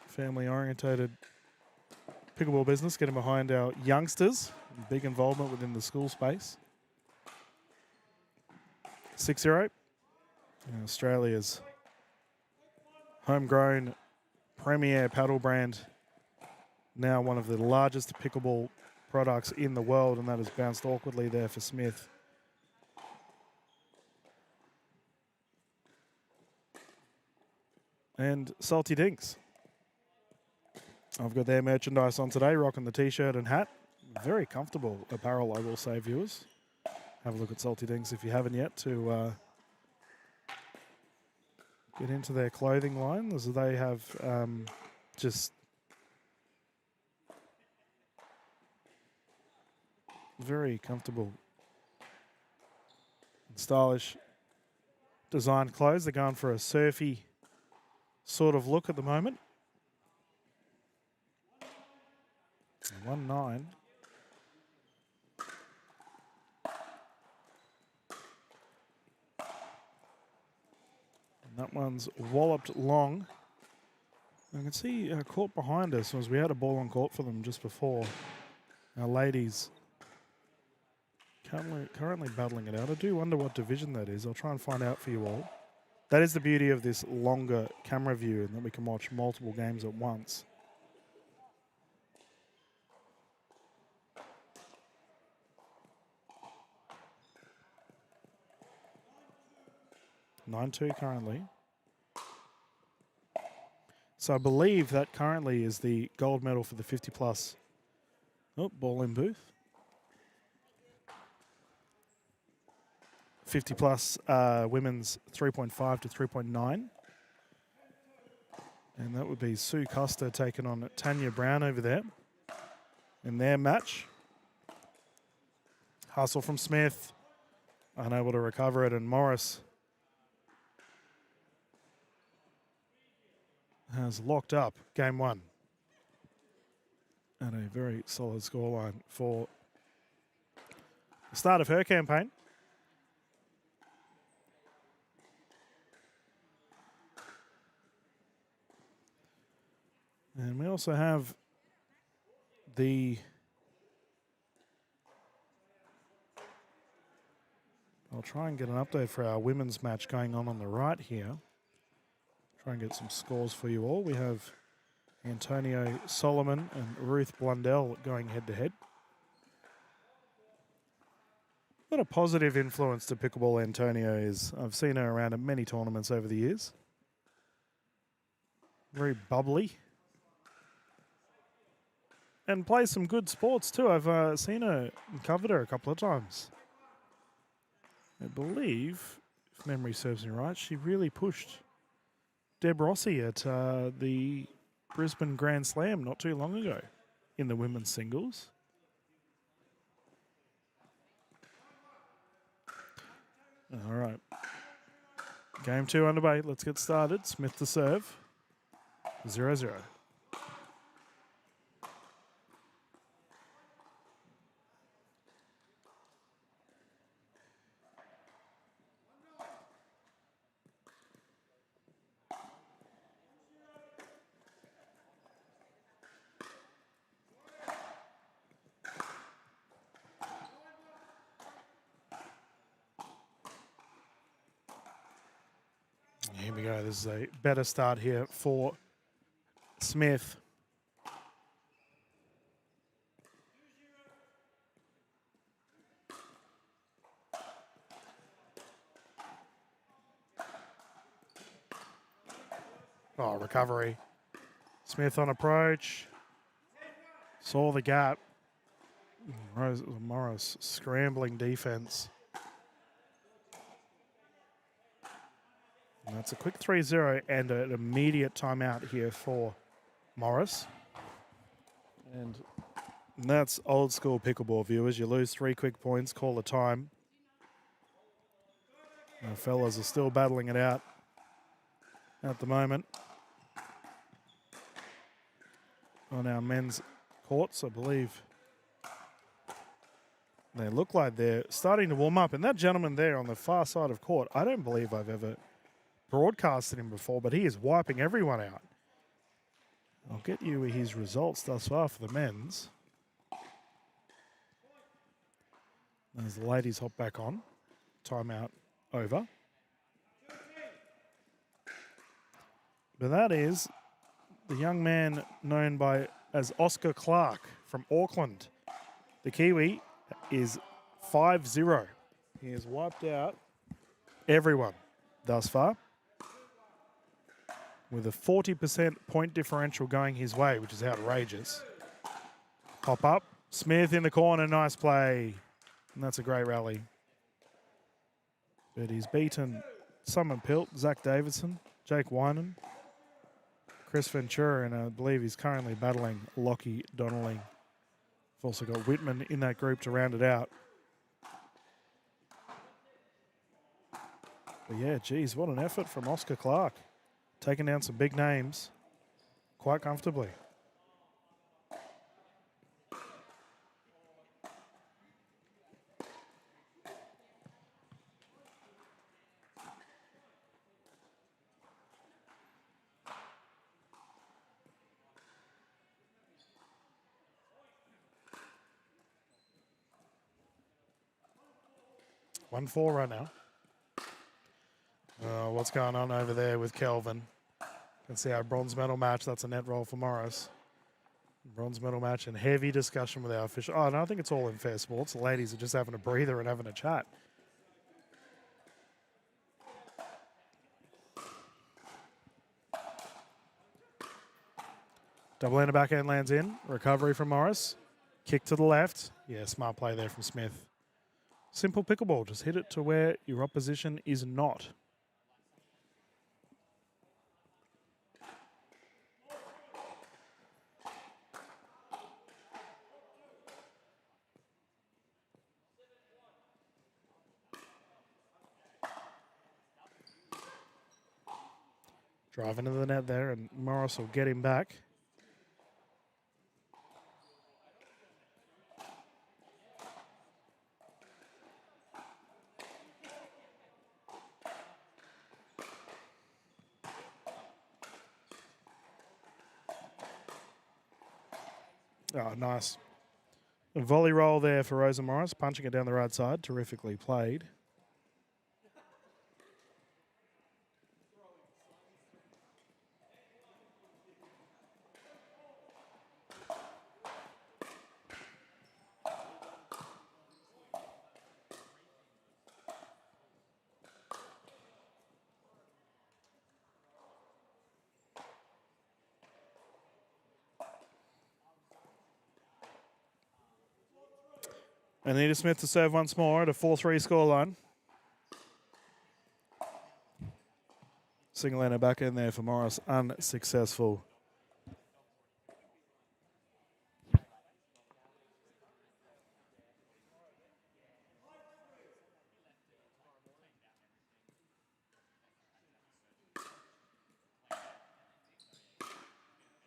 Family orientated pickleball business getting behind our youngsters. Big involvement within the school space. 6-0. Australia's homegrown premier paddle brand. Now one of the largest pickleball products in the world, and that has bounced awkwardly there for Smith. And Salty Dinks. I've got their merchandise on today, rocking the t-shirt and hat. Very comfortable apparel, I will say, viewers. Have a look at Salty Dinks if you haven't yet to get into their clothing line, as they have just very comfortable and stylish design clothes. They're going for a surfy sort of look at the moment. 1-9. And that one's walloped long. I can see our court behind us, as we had a ball on court for them just before. Our ladies currently battling it out. I do wonder what division that is. I'll try and find out for you all. That is the beauty of this longer camera view, and that we can watch multiple games at once. (9-2) currently. So I believe that currently is the gold medal for the 50+. Oh, ball in booth. 50+ women's 3.5 to 3.9. And that would be Sue Costa taking on Tanya Brown over there in their match. Hustle from Smith, unable to recover it, and Morris has locked up game one. And a very solid scoreline for the start of her campaign. And we also have I'll try and get an update for our women's match going on the right here. Try and get some scores for you all. We have Antonio Solomon and Ruth Blundell going head-to-head. What a positive influence to pickleball Antonio is. I've seen her around at many tournaments over the years. Very bubbly. And plays some good sports too. I've seen her and covered her a couple of times. I believe, if memory serves me right, she really pushed Deb Rossi at the Brisbane Grand Slam not too long ago in the women's singles. All right. Game two underway. Let's get started. Smith to serve. 0-0. Here we go. This is a better start here for Smith. Oh, recovery. Smith on approach. Saw the gap. Morris scrambling defense. And that's a quick 3-0 and an immediate timeout here for Morris. And that's old school pickleball, viewers. You lose 3 quick points, call the time. The fellas are still battling it out at the moment on our men's courts, I believe. They look like they're starting to warm up. And that gentleman there on the far side of court, I don't believe I've ever broadcasted him before, but he is wiping everyone out. I'll get you his results thus far for the men's. As the ladies hop back on. Timeout over. But that is the young man known as Oscar Clark from Auckland. The Kiwi is 5-0. He has wiped out everyone thus far, with a 40% point differential going his way, which is outrageous. Pop up. Smith in the corner. Nice play. And that's a great rally. But he's beaten Simon Pilt, Zach Davidson, Jake Winan, Chris Ventura, and I believe he's currently battling Lockie Donnelly. We've also got Whitman in that group to round it out. But yeah, geez, what an effort from Oscar Clark. Taking down some big names quite comfortably. One 4 right now. What's going on over there with Kelvin? Can see our bronze medal match. That's a net roll for Morris. Bronze medal match and heavy discussion with our official. Oh, no, I think it's all in fair sports. The ladies are just having a breather and having a chat. Double ender backhand lands in. Recovery from Morris. Kick to the left. Yeah, smart play there from Smith. Simple pickleball. Just hit it to where your opposition is not. Drive into the net there, and Morris will get him back. Oh, nice. A volley roll there for Rosa Morris, punching it down the right side. Terrifically played. Anita Smith to serve once more at a 4-3 scoreline. Single ender back in there for Morris, unsuccessful.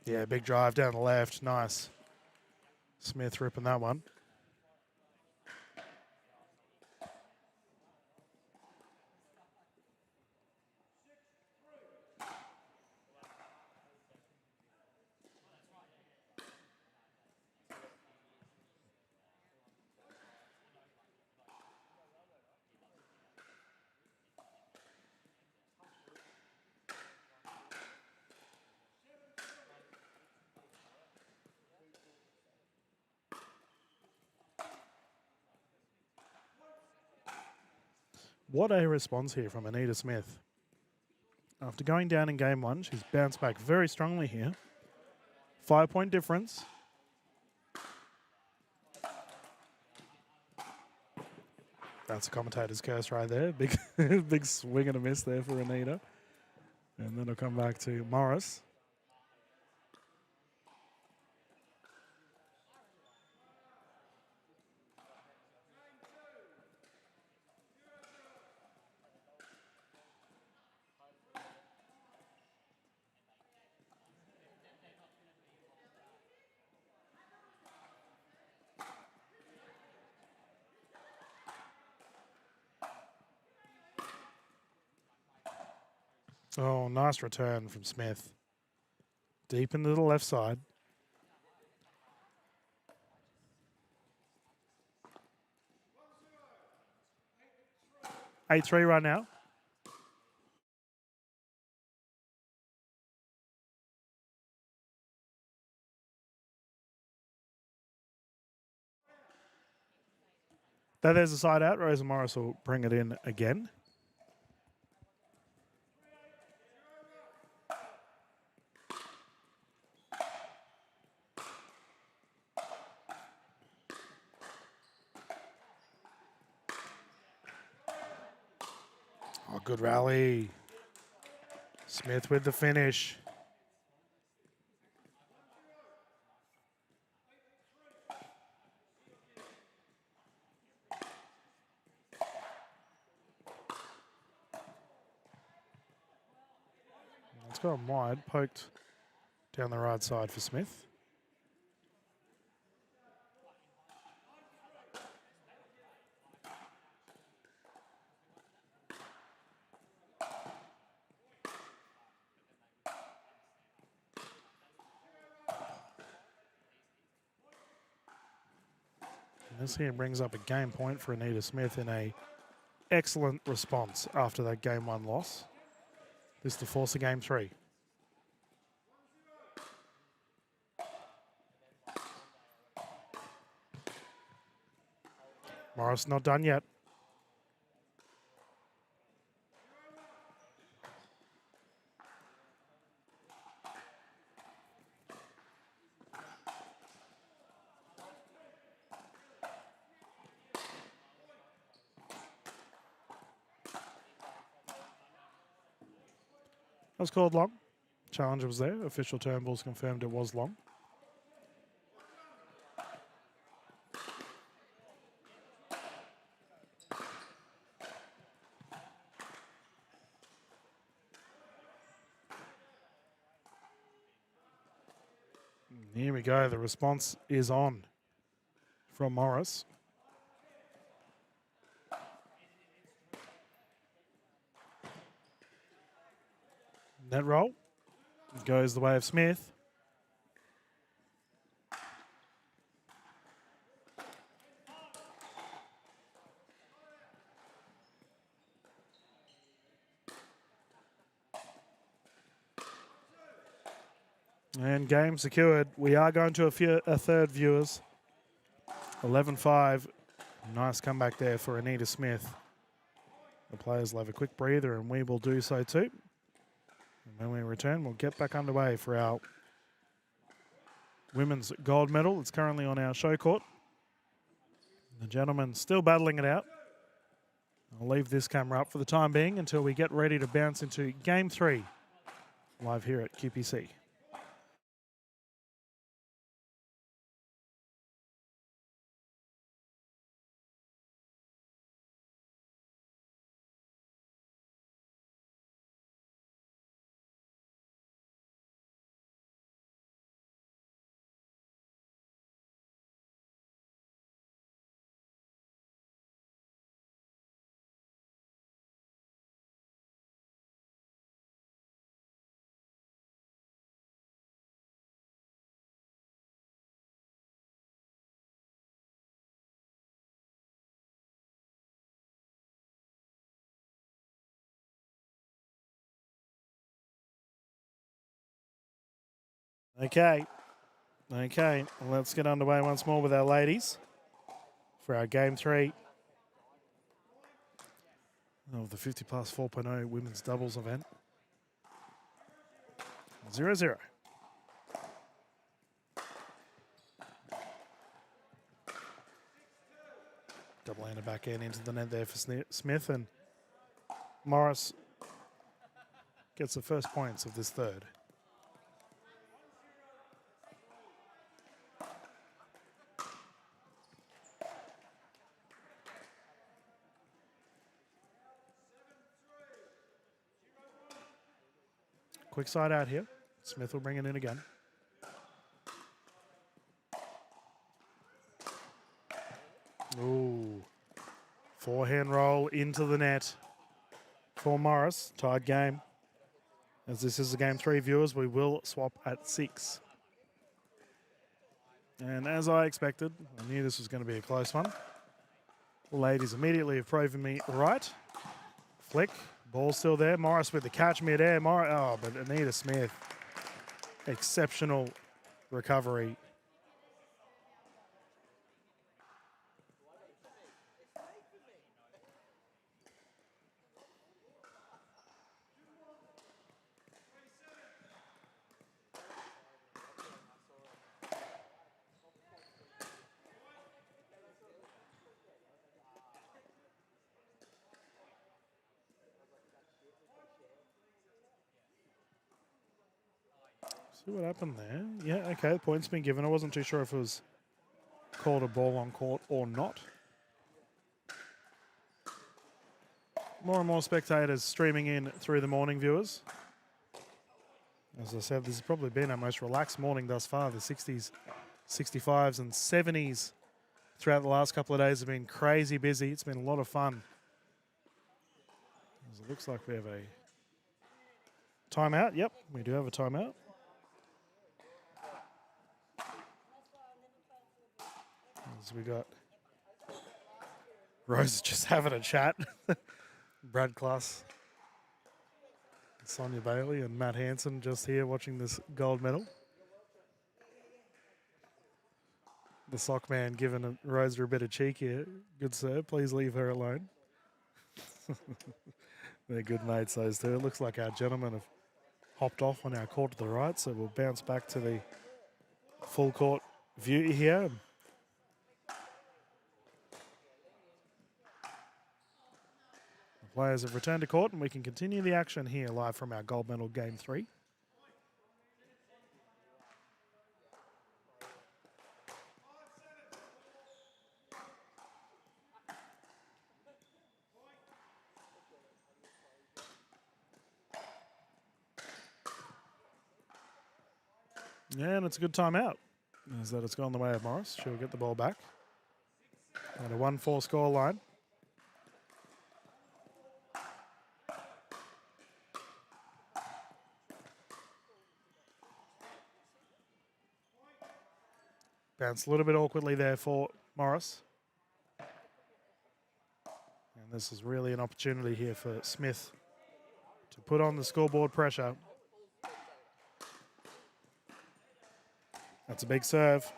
Yeah, big drive down the left. Nice. Smith ripping that one. What a response here from Anita Smith. After going down in game 1, she's bounced back very strongly here. 5-point difference. That's a commentator's curse right there. Big, big swing and a miss there for Anita. And then it'll come back to Morris. Oh, nice return from Smith. Deep into the left side. 8-3 right now. Though there's a side out, Rosa Morris will bring it in again. Oh, good rally. Smith with the finish. It's gone wide, poked down the right side for Smith. And this here brings up a game point for Anita Smith in a excellent response after that game 1 loss. This to force a game 3. Morris not done yet. That was called long. Challenger was there. Official Turnbull's confirmed it was long. Here we go. The response is on from Morris. Net roll goes the way of Smith. And game secured. We are going to a third, viewers. 11-5. Nice comeback there for Anita Smith. The players will have a quick breather, and we will do so too. And when we return, we'll get back underway for our women's gold medal. It's currently on our show court. The gentlemen still battling it out. I'll leave this camera up for the time being until we get ready to bounce into game 3 live here at QPC. Okay, let's get underway once more with our ladies for our game 3 of the 50 plus 4.0 women's doubles event. 0-0. Double-hander back end into the net there for Smith, and Morris gets the first points of this third. Quick side out here. Smith will bring it in again. Ooh. Forehand roll into the net for Morris. Tied game. As this is the game 3, viewers, we will swap at 6. And as I expected, I knew this was going to be a close one. The ladies immediately have proven me right. Flick. Ball still there. Morris with the catch mid-air. Oh, but Anita Smith. Exceptional recovery. See what happened there. Yeah, okay, the point's been given. I wasn't too sure if it was called a ball on court or not. More and more spectators streaming in through the morning, viewers. As I said, this has probably been our most relaxed morning thus far. The 60s, 65s and 70s throughout the last couple of days have been crazy busy. It's been a lot of fun. As it looks like we have a timeout. Yep, we do have a timeout. As we got Rose just having a chat. Brad Klass, Sonia Bailey and Matt Hansen just here watching this gold medal. The sock man giving Rosa a bit of cheek here. Good sir, please leave her alone. They're good mates, those two. It looks like our gentlemen have hopped off on our court to the right, so we'll bounce back to the full court view here. The players have returned to court, and we can continue the action here live from our gold medal game 3. Yeah, and it's a good timeout. Is that it's gone the way of Morris. She'll get the ball back. At a 1-4 score line. Bounce a little bit awkwardly there for Morris. And this is really an opportunity here for Smith to put on the scoreboard pressure. That's a big serve.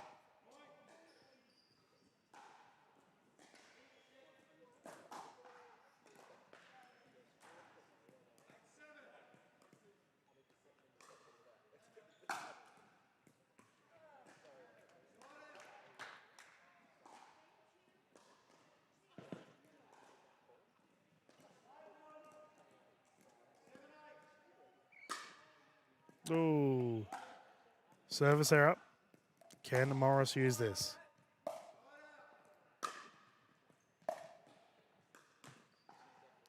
Ooh. Service error. Can Morris use this?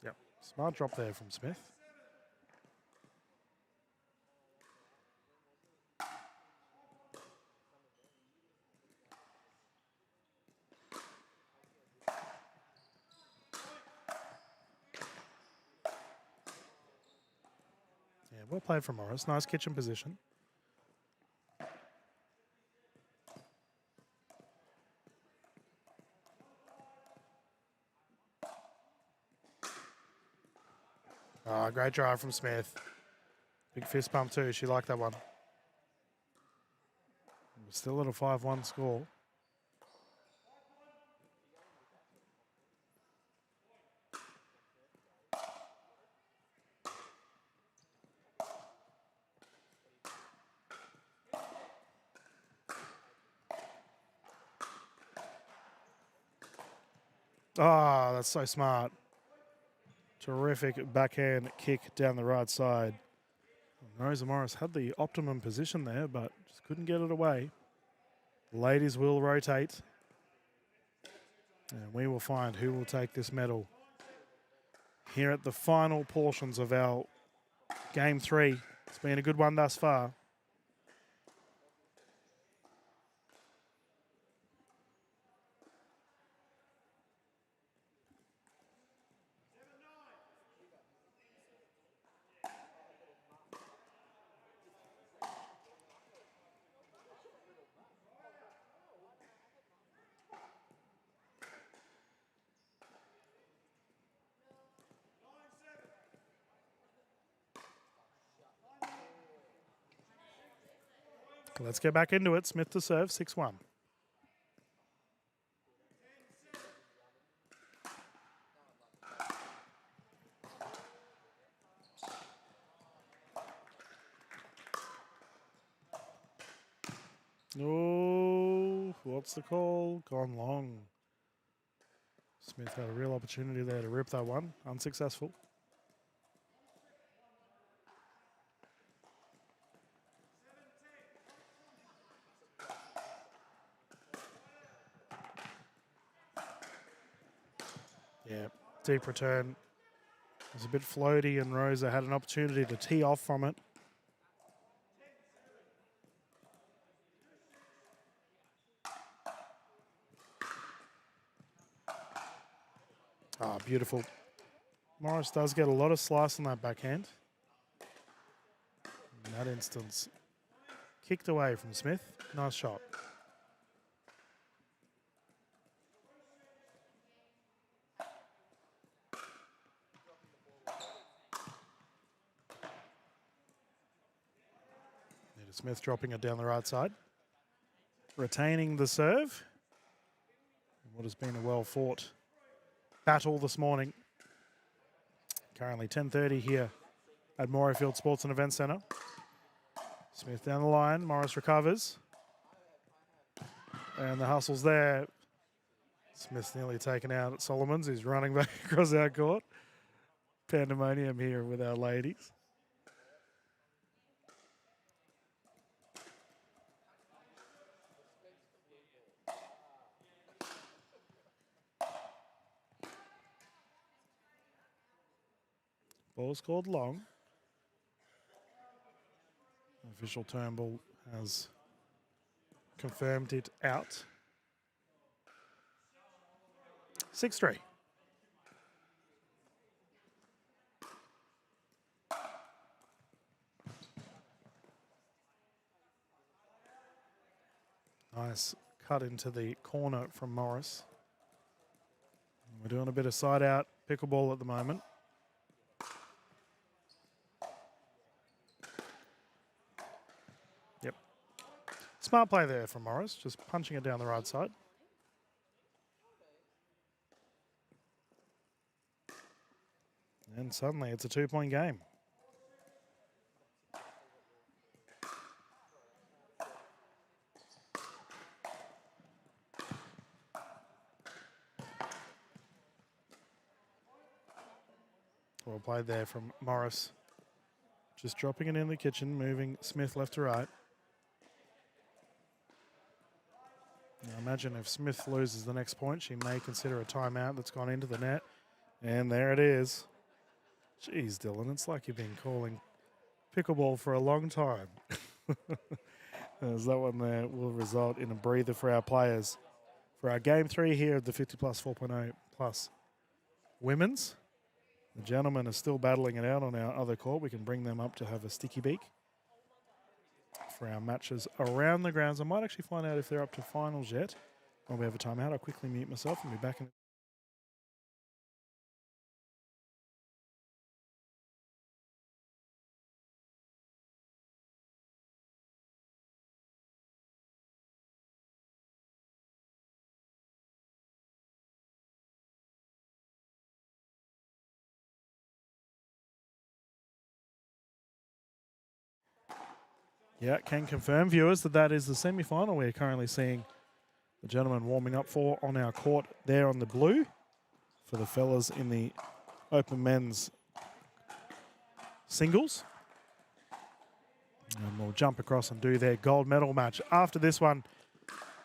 Yep. Smart drop there from Smith. Yeah, well played from Morris. Nice kitchen position. Oh, great drive from Smith. Big fist pump too. She liked that one. We're still at a 5-1 score. Ah, that's so smart. Terrific backhand kick down the right side. Rosa Morris had the optimum position there, but just couldn't get it away. Ladies will rotate. And we will find who will take this medal here at the final portions of our Game 3. It's been a good one thus far. Let's get back into it. Smith to serve, 6-1. Oh, what's the call? Gone long. Smith had a real opportunity there to rip that one. Unsuccessful. Yeah, deep return. It was a bit floaty and Rosa had an opportunity to tee off from it. Ah, beautiful. Morris does get a lot of slice on that backhand. In that instance, kicked away from Smith. Nice shot. Nita Smith dropping it down the right side. Retaining the serve. What has been a well-fought battle this morning. Currently 10:30 here at Morayfield Sports and Event Centre. Smith down the line. Morris recovers. And the hustle's there. Smith's nearly taken out at Solomon's. He's running back across our court. Pandemonium here with our ladies. Ball's called long. Official Turnbull has confirmed it out. 6-3. Nice cut into the corner from Morris. We're doing a bit of side out pickleball at the moment. Yep. Smart play there from Morris, just punching it down the right side. And suddenly it's a 2-point game. Well played there from Morris. Just dropping it in the kitchen, moving Smith left to right. Now imagine if Smith loses the next point, she may consider a timeout that's gone into the net. And there it is. Jeez, Dylan, it's like you've been calling pickleball for a long time. As that one there will result in a breather for our players. For our Game 3 here of the 50 plus 4.0 plus women's. The gentlemen are still battling it out on our other court. We can bring them up to have a sticky beak for our matches around the grounds. I might actually find out if they're up to finals yet. While we have a timeout, I'll quickly mute myself and be back in. Yeah, can confirm, viewers, that that is the semi-final we're currently seeing the gentlemen warming up for on our court there on the blue. for the fellas in the open men's singles. And we'll jump across and do their gold medal match after this one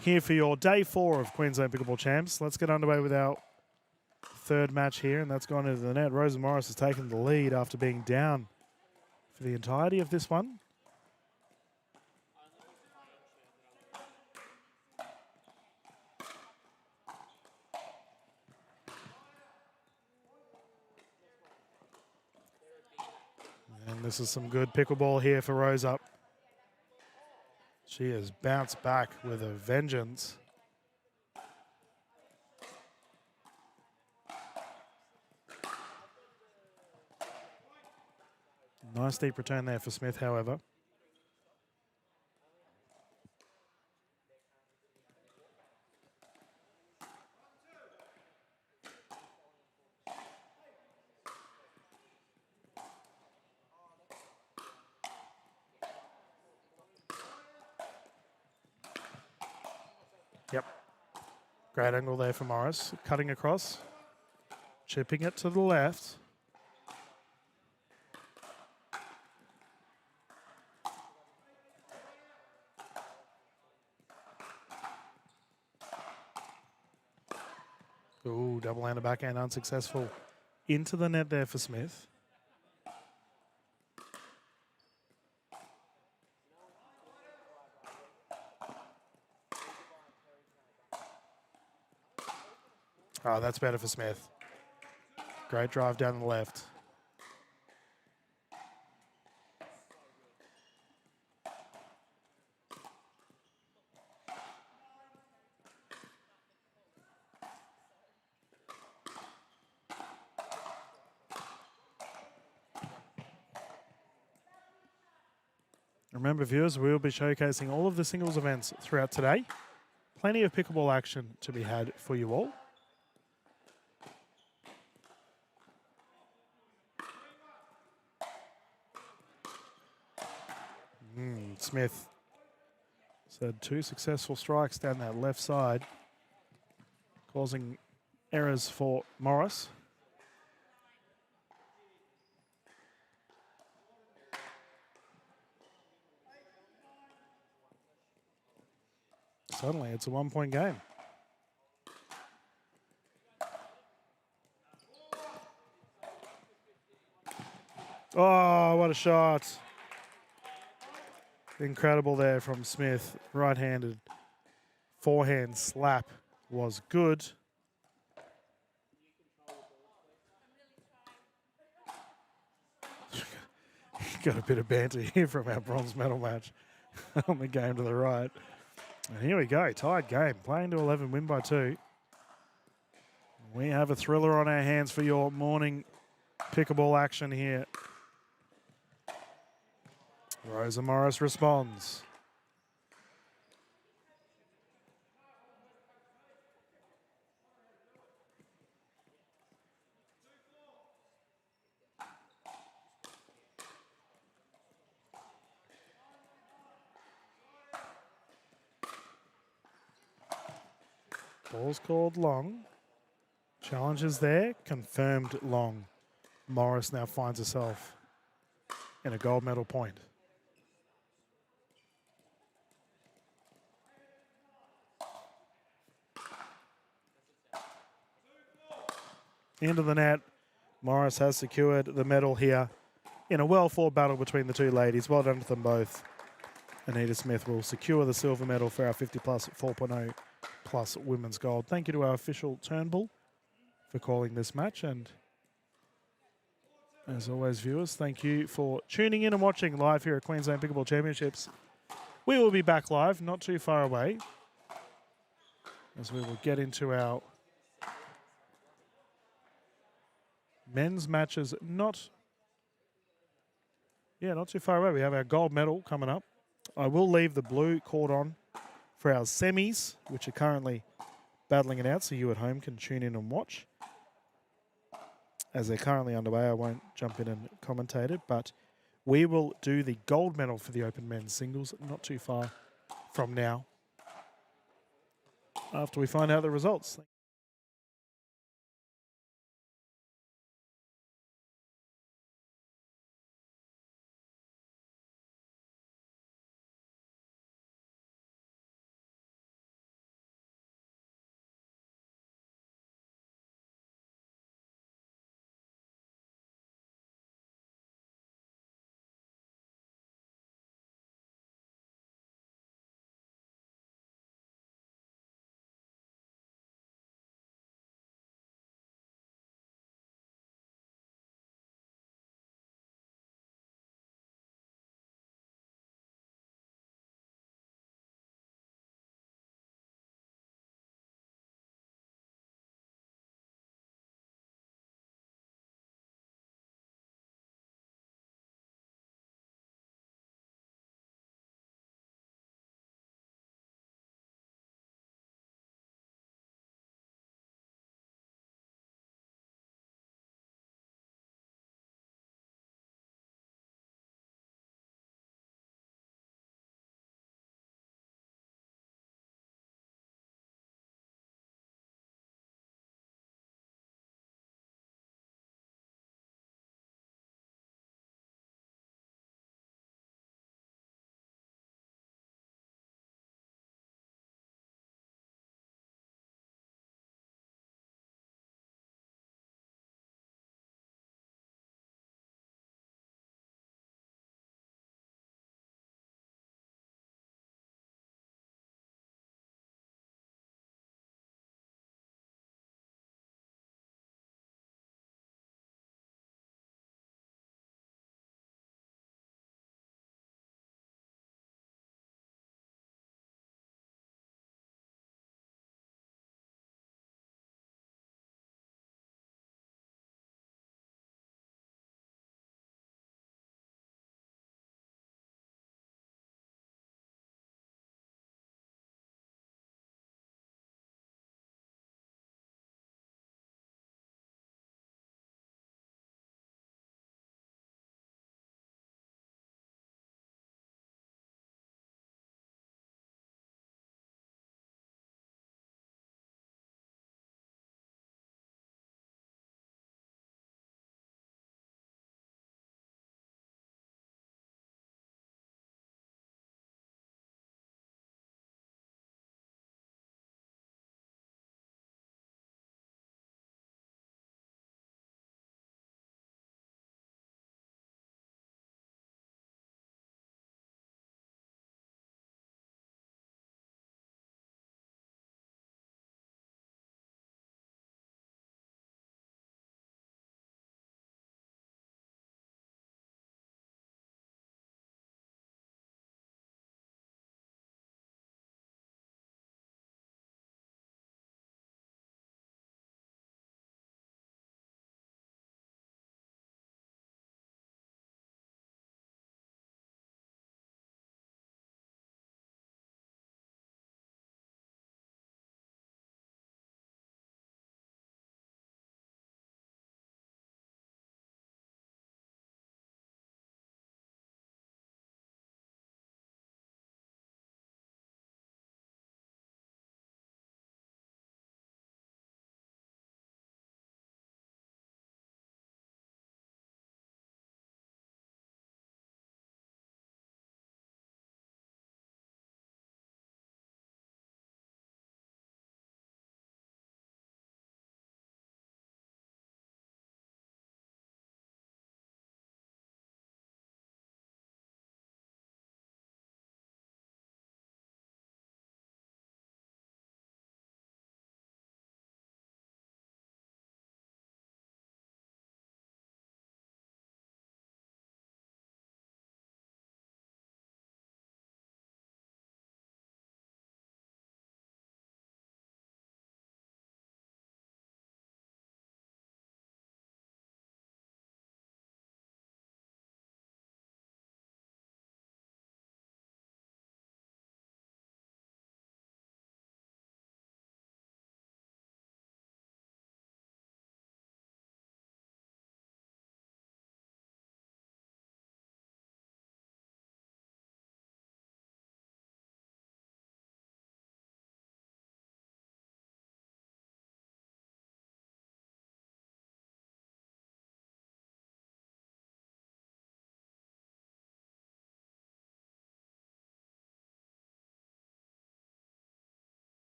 here for your day 4 of Queensland Pickleball Champs. Let's get underway with our third match here, and that's gone into the net. Rosa Morris has taken the lead after being down for the entirety of this one. And this is some good pickleball here for Rosa. She has bounced back with a vengeance. Nice deep return there for Smith, however. Yep. Great angle there for Morris. Cutting across. Chipping it to the left. Ooh, double-handed backhand unsuccessful. Into the net there for Smith. Oh, that's better for Smith. Great drive down the left. Remember, viewers, we will be showcasing all of the singles events throughout today. Plenty of pickleball action to be had for you all. Smith has had 2 successful strikes down that left side, causing errors for Morris. Suddenly, it's a 1-point game. Oh, what a shot. Incredible there from Smith. Right-handed forehand slap was good. Got a bit of banter here from our bronze medal match on the game to the right. And here we go, tied game. Playing to 11, win by 2. We have a thriller on our hands for your morning pickleball action here. Rosa Morris responds. Ball's called long. Challenge is there, confirmed long. Morris now finds herself in a gold medal point. Into the net. Morris has secured the medal here in a well-fought battle between the two ladies. Well done to them both. Anita Smith will secure the silver medal for our 50 plus 4.0 plus women's gold. Thank you to our official Turnbull for calling this match. And as always, viewers, thank you for tuning in and watching live here at Queensland Pickleball Championships. We will be back live, not too far away, as we will get into our men's matches. Not too far away. We have our gold medal coming up. I will leave the blue cord on for our semis, which are currently battling it out, so you at home can tune in and watch. As they're currently underway, I won't jump in and commentate it, but we will do the gold medal for the open men's singles not too far from now, after we find out the results.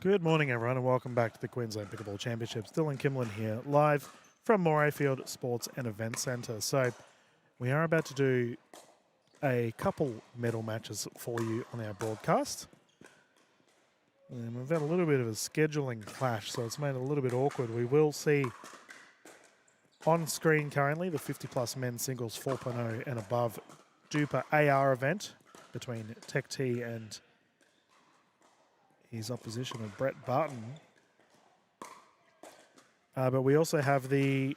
Good morning, everyone, and welcome back to the Queensland Pickleball Championships. Dylan Kimlin here, live from Morayfield Sports and Event Centre. So we are about to do a couple medal matches for you on our broadcast. And we've had a little bit of a scheduling clash, so it's made it a little bit awkward. We will see on screen currently the 50-plus men's singles 4.0 and above Duper AR event between Tech T and his opposition of Brett Barton. But we also have the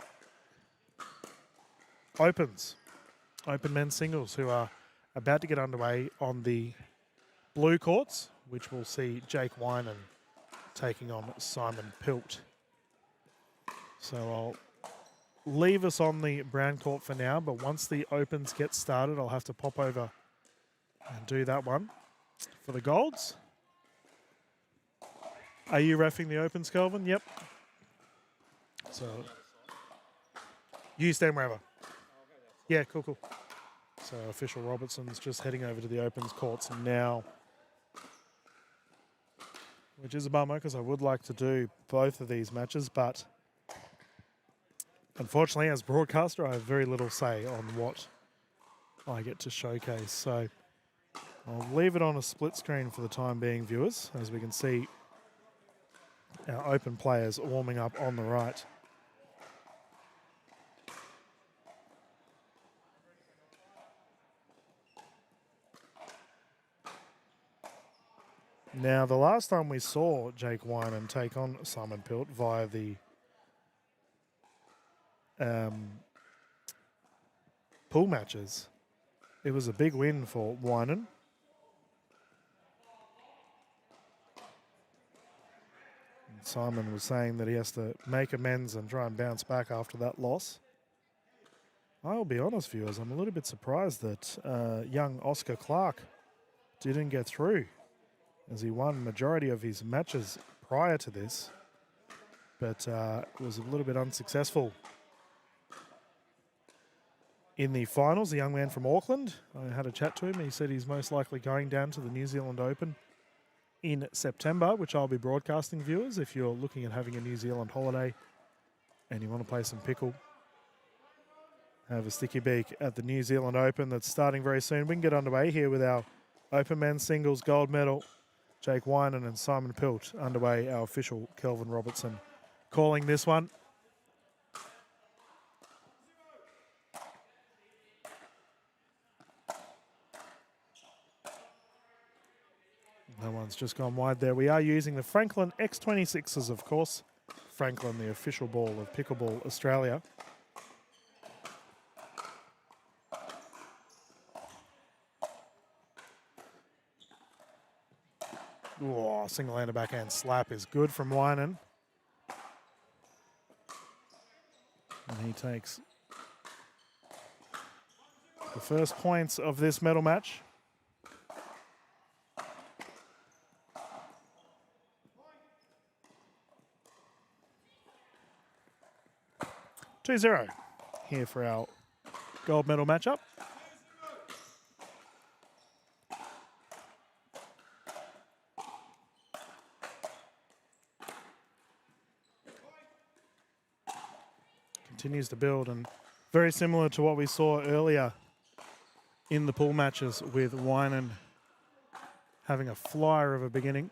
Opens, Open men's singles, who are about to get underway on the blue courts, which will see Jake Winan taking on Simon Pilt. So I'll leave us on the brown court for now, but once the Opens get started, I'll have to pop over and do that one for the golds. Are you reffing the Opens, Kelvin? Yep. So you stand wherever. Yeah, cool. So official Robertson's just heading over to the Opens courts now, which is a bummer because I would like to do both of these matches, but unfortunately, as broadcaster, I have very little say on what I get to showcase. So I'll leave it on a split screen for the time being, viewers, as we can see our Open players warming up on the right. Now, the last time we saw Jake Winan take on Simon Pilt via the pool matches, it was a big win for Winan. Simon was saying that he has to make amends and try and bounce back after that loss. I'll be honest, viewers, I'm a little bit surprised that young Oscar Clark didn't get through, as he won majority of his matches prior to this, but was a little bit unsuccessful in the finals. The young man from Auckland, I had a chat to him. He said he's most likely going down to the New Zealand Open in September, which I'll be broadcasting, viewers. If you're looking at having a New Zealand holiday and you want to play some pickle, have a sticky beak at the New Zealand Open that's starting very soon. We can get underway here with our Open men's singles gold medal. Jake Winan and Simon Pilt underway. Our official Kelvin Robertson calling this one. No one's just gone wide there. We are using the Franklin X26s, of course. Franklin, the official ball of Pickleball Australia. Oh, single-handed backhand slap is good from Winan. And he takes the first points of this medal match. (2-0) here for our gold medal matchup. Continues to build, and very similar to what we saw earlier in the pool matches with Winan having a flyer of a beginning.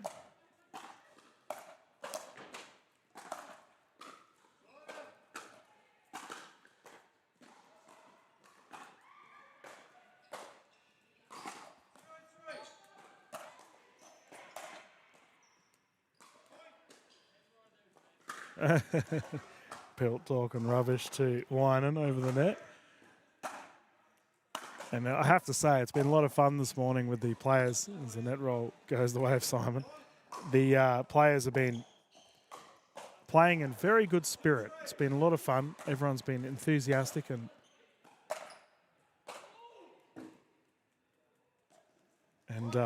Pilt talking rubbish to Winan over the net. And I have to say, it's been a lot of fun this morning with the players as the net roll goes the way of Simon. The players have been playing in very good spirit. It's been a lot of fun. Everyone's been enthusiastic and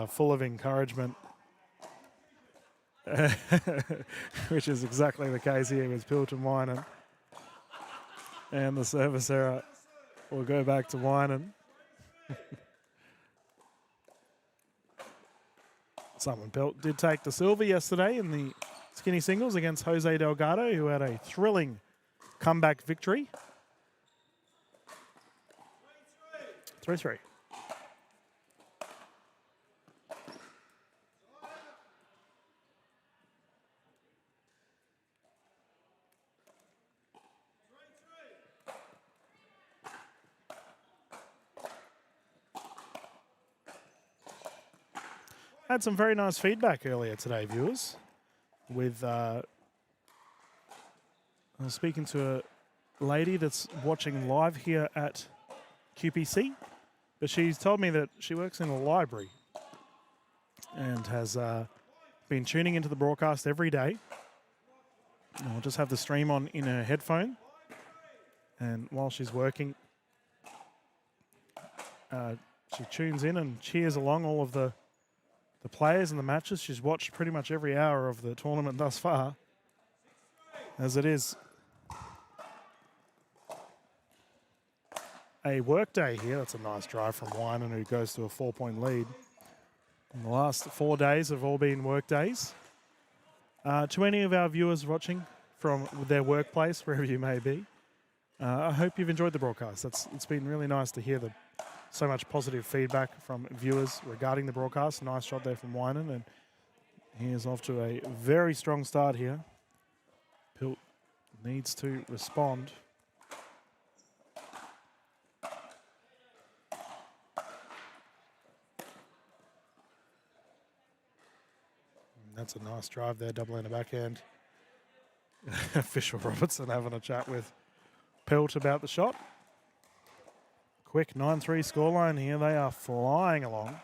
full of encouragement. Which is exactly the case here with Pilt and Winan. And the service error will go back to Winan. Simon Pilt did take the silver yesterday in the skinny singles against Jose Delgado, who had a thrilling comeback victory. 3-3. Had some very nice feedback earlier today, viewers. With I was speaking to a lady that's watching live here at QPC, but she's told me that she works in a library and has been tuning into the broadcast every day. And I'll just have the stream on in her headphone, and while she's working, she tunes in and cheers along all of the players and the matches. She's watched pretty much every hour of the tournament thus far, as it is a work day here. That's a nice drive from Winan, who goes to a 4-point lead. And the last 4 days have all been work days. To any of our viewers watching from their workplace, wherever you may be, I hope you've enjoyed the broadcast. It's been really nice to hear so much positive feedback from viewers regarding the broadcast. Nice shot there from Winan, and he is off to a very strong start here. Pilt needs to respond. That's a nice drive there, doubling the backhand. Fisher Robertson having a chat with Pilt about the shot. Quick 9-3 scoreline here. They are flying along.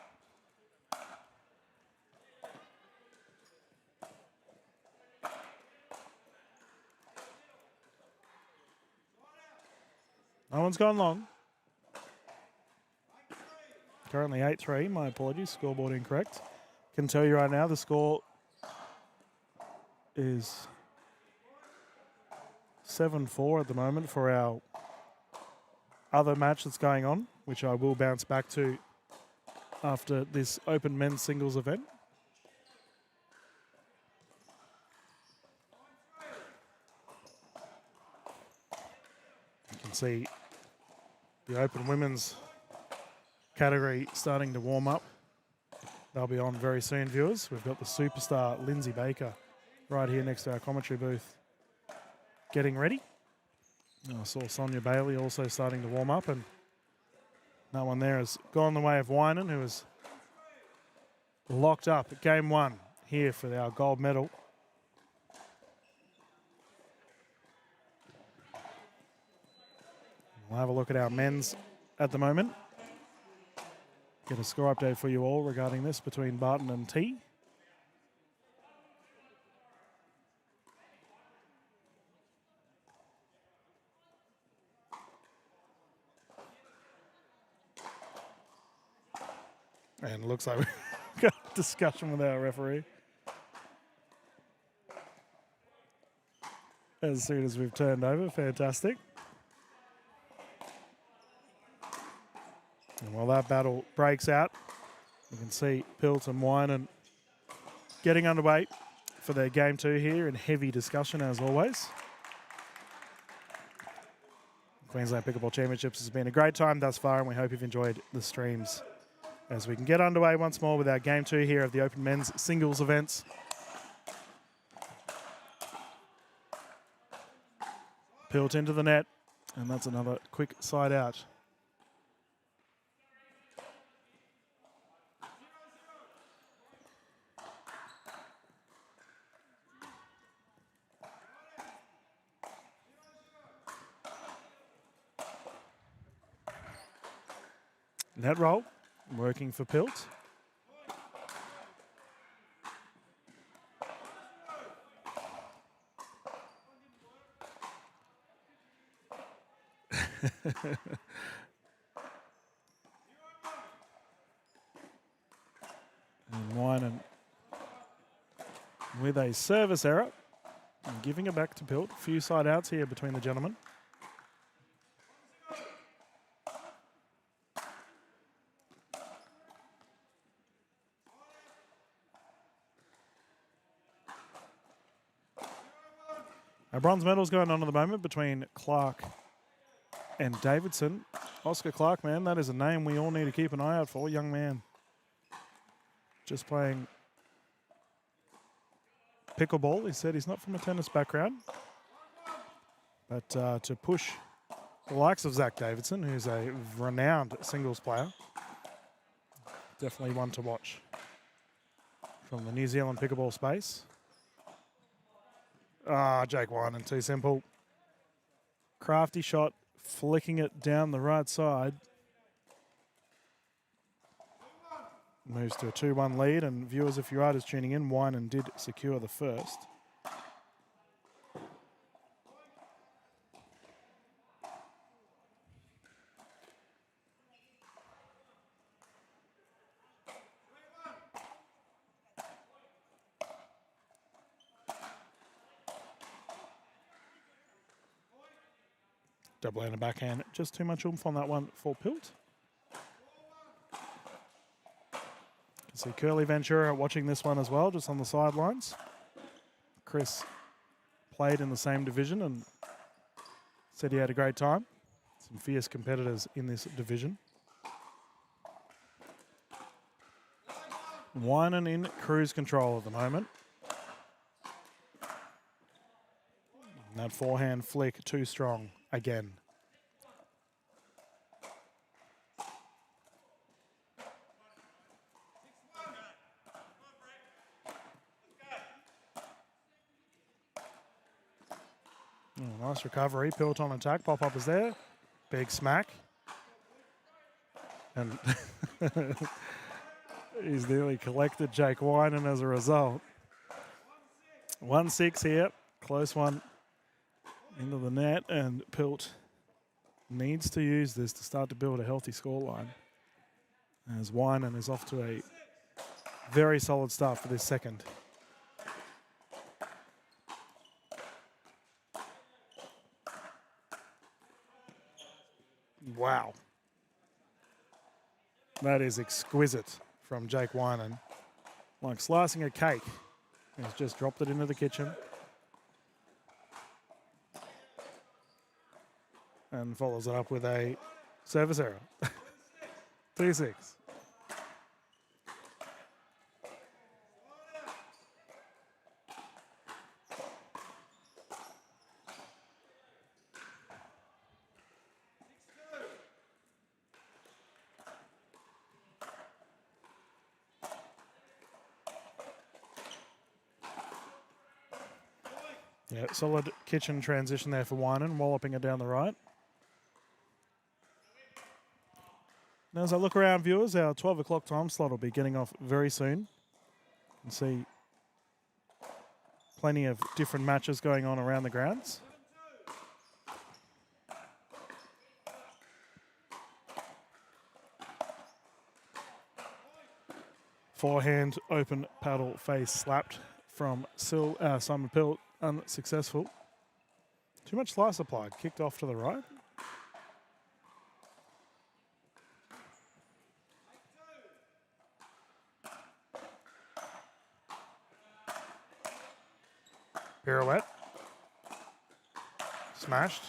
No one's gone long. Currently 8-3. My apologies. Scoreboard incorrect. Can tell you right now the score is 7-4 at the moment for our other match that's going on, which I will bounce back to after this open men's singles event. You can see the open women's category starting to warm up. They'll be on very soon, viewers. We've got the superstar Lindsay Baker right here next to our commentary booth getting ready. I saw Sonia Bailey also starting to warm up, and that one there has gone the way of Winan, who is locked up at game one here for our gold medal. We'll have a look at our men's at the moment. Get a score update for you all regarding this between Barton and T. And it looks like we've got a discussion with our referee as soon as we've turned over. Fantastic. And while that battle breaks out, you can see Pilt and Winan getting underway for their game two here in heavy discussion as always. Queensland Pickleball Championships has been a great time thus far, and we hope you've enjoyed the streams as we can get underway once more with our game two here of the Open Men's Singles events. Pilt into the net, and that's another quick side out. Net roll, working for Pilt. And Winan with a service error and giving it back to Pilt. A few side outs here between the gentlemen. Our bronze medals going on at the moment between Clark and Davidson. Oscar Clark, man, that is a name we all need to keep an eye out for. Young man. Just playing pickleball. He said he's not from a tennis background. But to push the likes of Zach Davidson, who's a renowned singles player, definitely one to watch from the New Zealand pickleball space. Jake Wynan, too simple. Crafty shot, flicking it down the right side. Moves to a 2-1 lead, and viewers, if you are just tuning in, Wynan did secure the first. Double and a backhand, just too much oomph on that one for Pilt. You can see Curly Ventura watching this one as well, just on the sidelines. Chris played in the same division and said he had a great time. Some fierce competitors in this division. Wynan in cruise control at the moment. And that forehand flick too strong again. Nice recovery. Pilt on attack. Pop-up is there. Big smack. And he's nearly collected Jake Wynan as a result. 1-6 here. Close one into the net. And Pilt needs to use this to start to build a healthy scoreline, as Wynan is off to a very solid start for this second. Wow. That is exquisite from Jake Wynan. Like slicing a cake. He's just dropped it into the kitchen. And follows it up with a service error. 3-6. Yeah, solid kitchen transition there for Wynan, walloping it down the right. Now, as I look around, viewers, our 12 o'clock time slot will be getting off very soon. You can see plenty of different matches going on around the grounds. Forehand, open paddle, face slapped from Simon Pilt, unsuccessful. Too much slice applied, kicked off to the right. Pirouette. Smashed.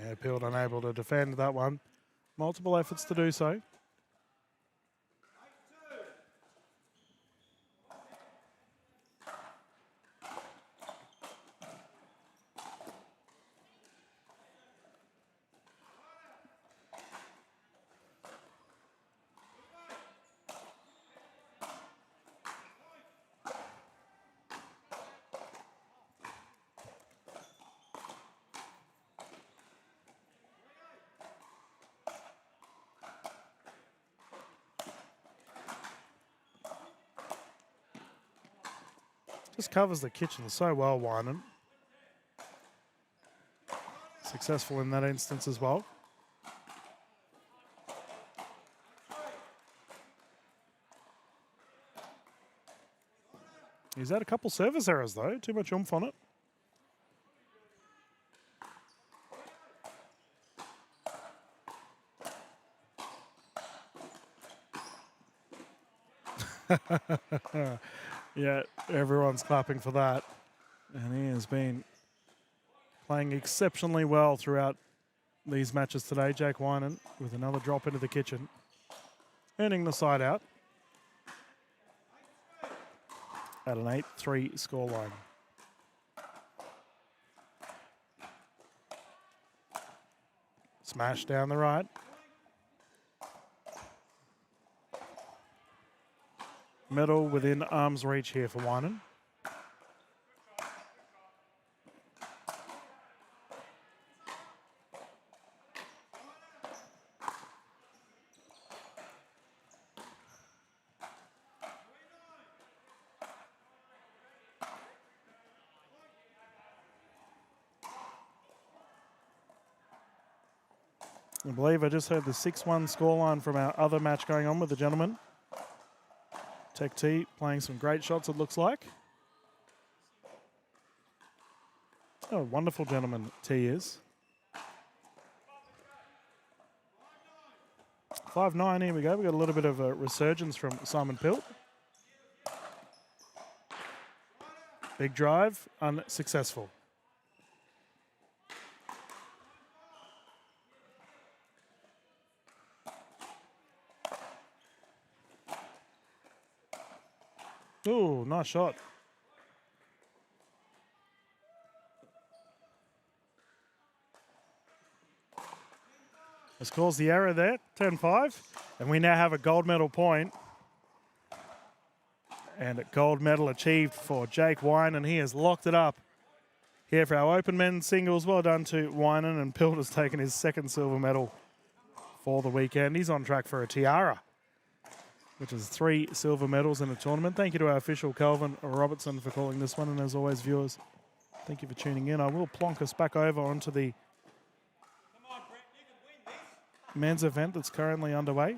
Yeah, Pilt unable to defend that one. Multiple efforts to do so. Just covers the kitchen so well, Wynan. Successful in that instance as well. He's had a couple service errors, though. Too much oomph on it. Yeah, everyone's clapping for that. And he has been playing exceptionally well throughout these matches today. Jake Winan with another drop into the kitchen, earning the side out at an 8-3 scoreline. Smash down the right. Medal within arm's reach here for Winan. I believe I just heard the 6-1 scoreline from our other match going on with the gentleman. Tech T playing some great shots, it looks like. Oh, wonderful gentleman T is. 5-9, here we go. We got a little bit of a resurgence from Simon Pilt. Big drive, unsuccessful. Ooh, nice shot. This calls the error there, 10-5. And we now have a gold medal point. And a gold medal achieved for Jake Winan. He has locked it up here for our open men's singles. Well done to Winan, and Pilt has taken his second silver medal for the weekend. He's on track for a tiara, which is 3 silver medals in a tournament. Thank you to our official Calvin Robertson for calling this one. And as always, viewers, thank you for tuning in. I will plonk us back over onto the men's event that's currently underway.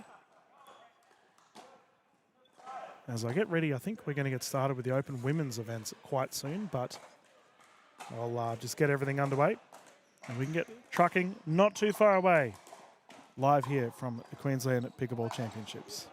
As I get ready, I think we're going to get started with the open women's events quite soon, but I'll just get everything underway and we can get trucking not too far away, live here from the Queensland Pickleball Championships.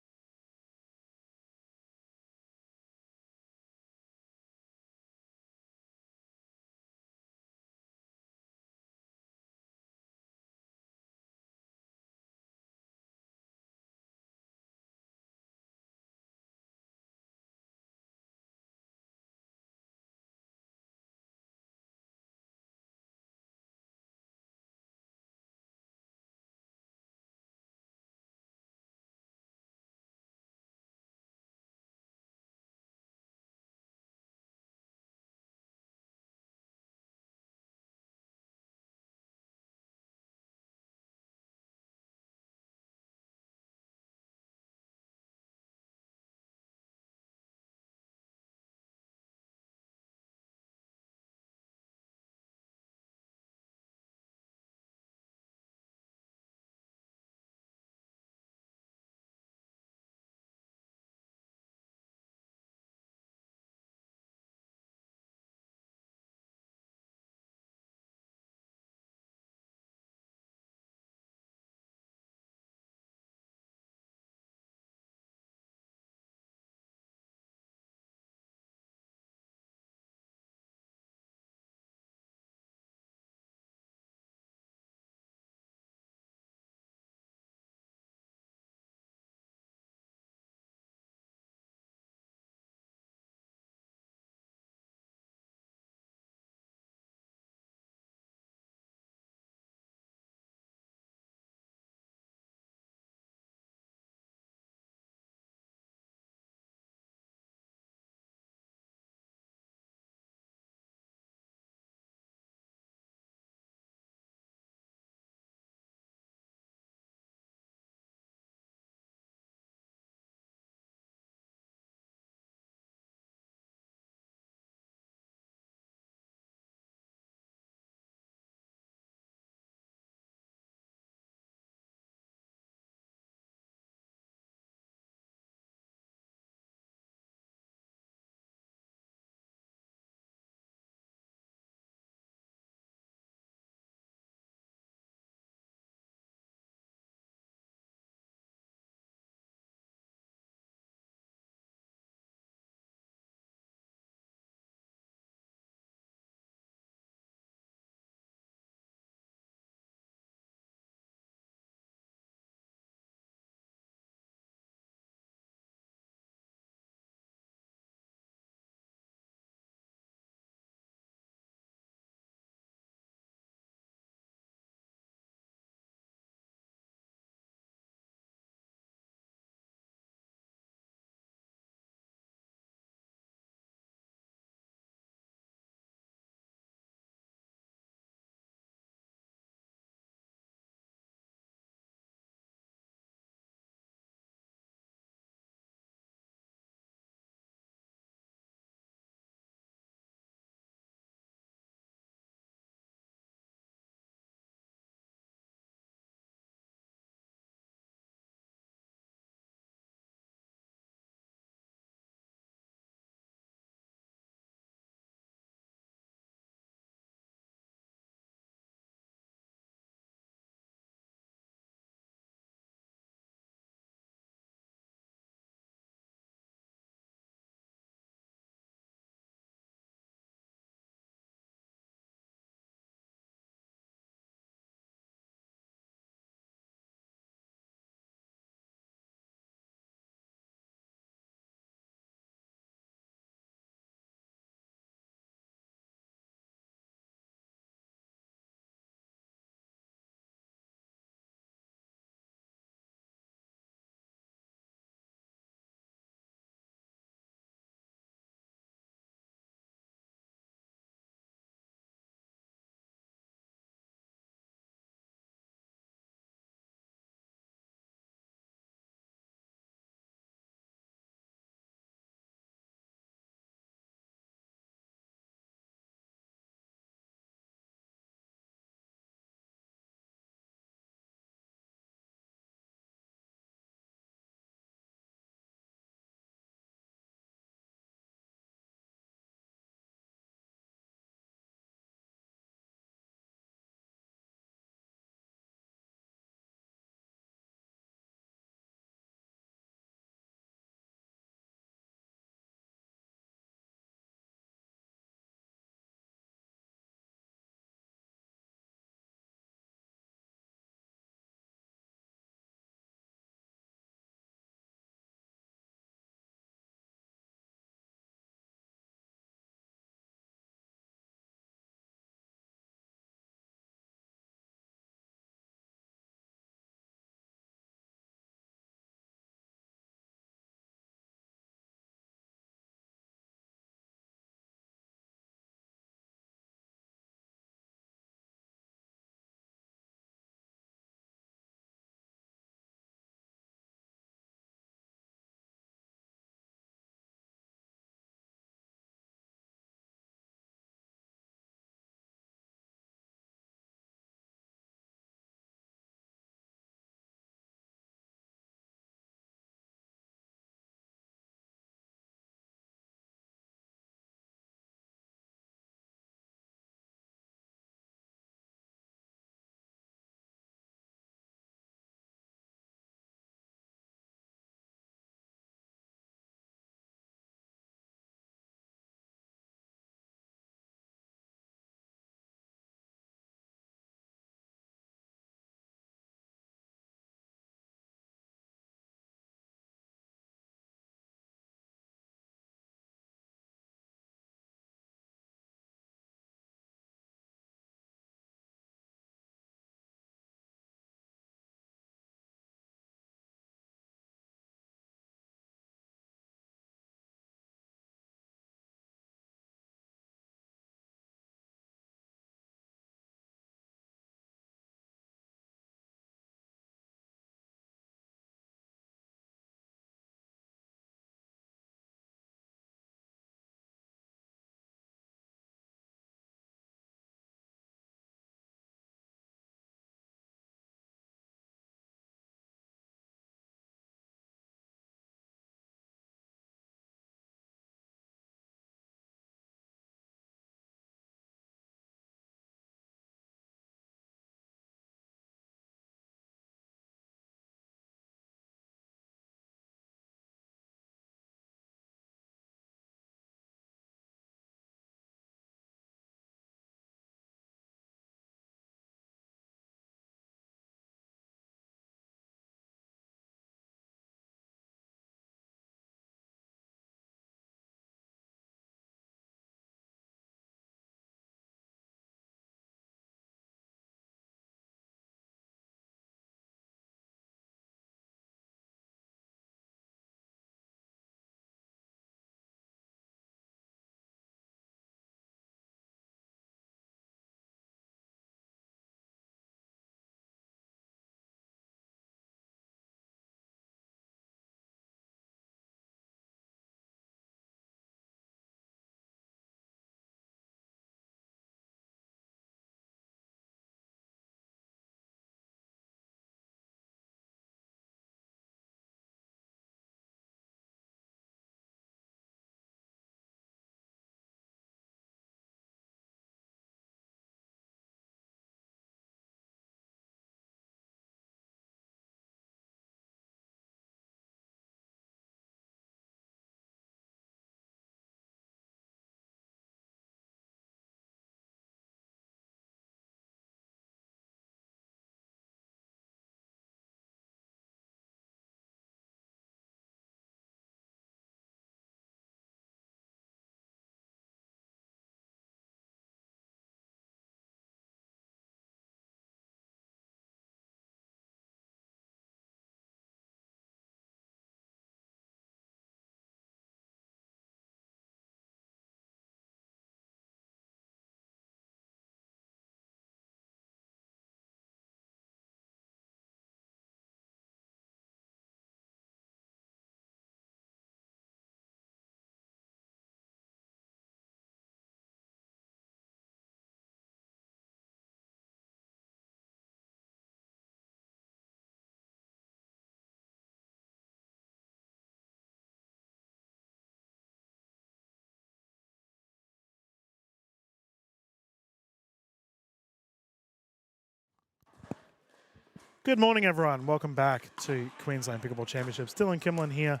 Good morning, everyone. Welcome back to Queensland Pickleball Championships. Dylan Kimlin here,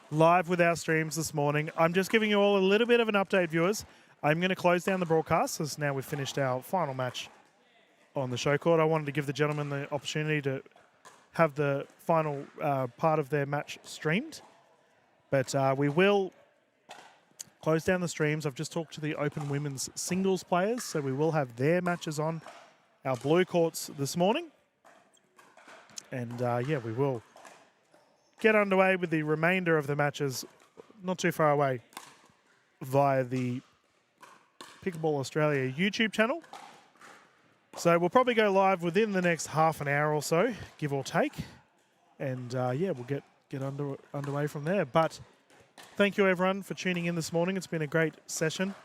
live with our streams this morning. I'm just giving you all a little bit of an update, viewers. I'm going to close down the broadcast as now we've finished our final match on the show court. I wanted to give the gentlemen the opportunity to have the final part of their match streamed. But we will close down the streams. I've just talked to the Open Women's Singles players, so we will have their matches on our blue courts this morning. And we will get underway with the remainder of the matches not too far away via the Pickleball Australia YouTube channel. So we'll probably go live within the next half an hour or so, give or take. And we'll get underway from there. But thank you, everyone, for tuning in this morning. It's been a great session.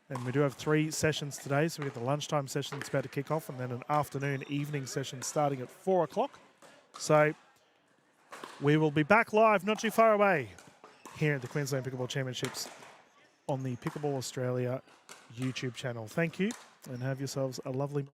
And we do have 3 sessions today. So we have the lunchtime session that's about to kick off and then an afternoon evening session starting at 4 o'clock. So we will be back live not too far away here at the Queensland Pickleball Championships on the Pickleball Australia YouTube channel. Thank you and have yourselves a lovely morning.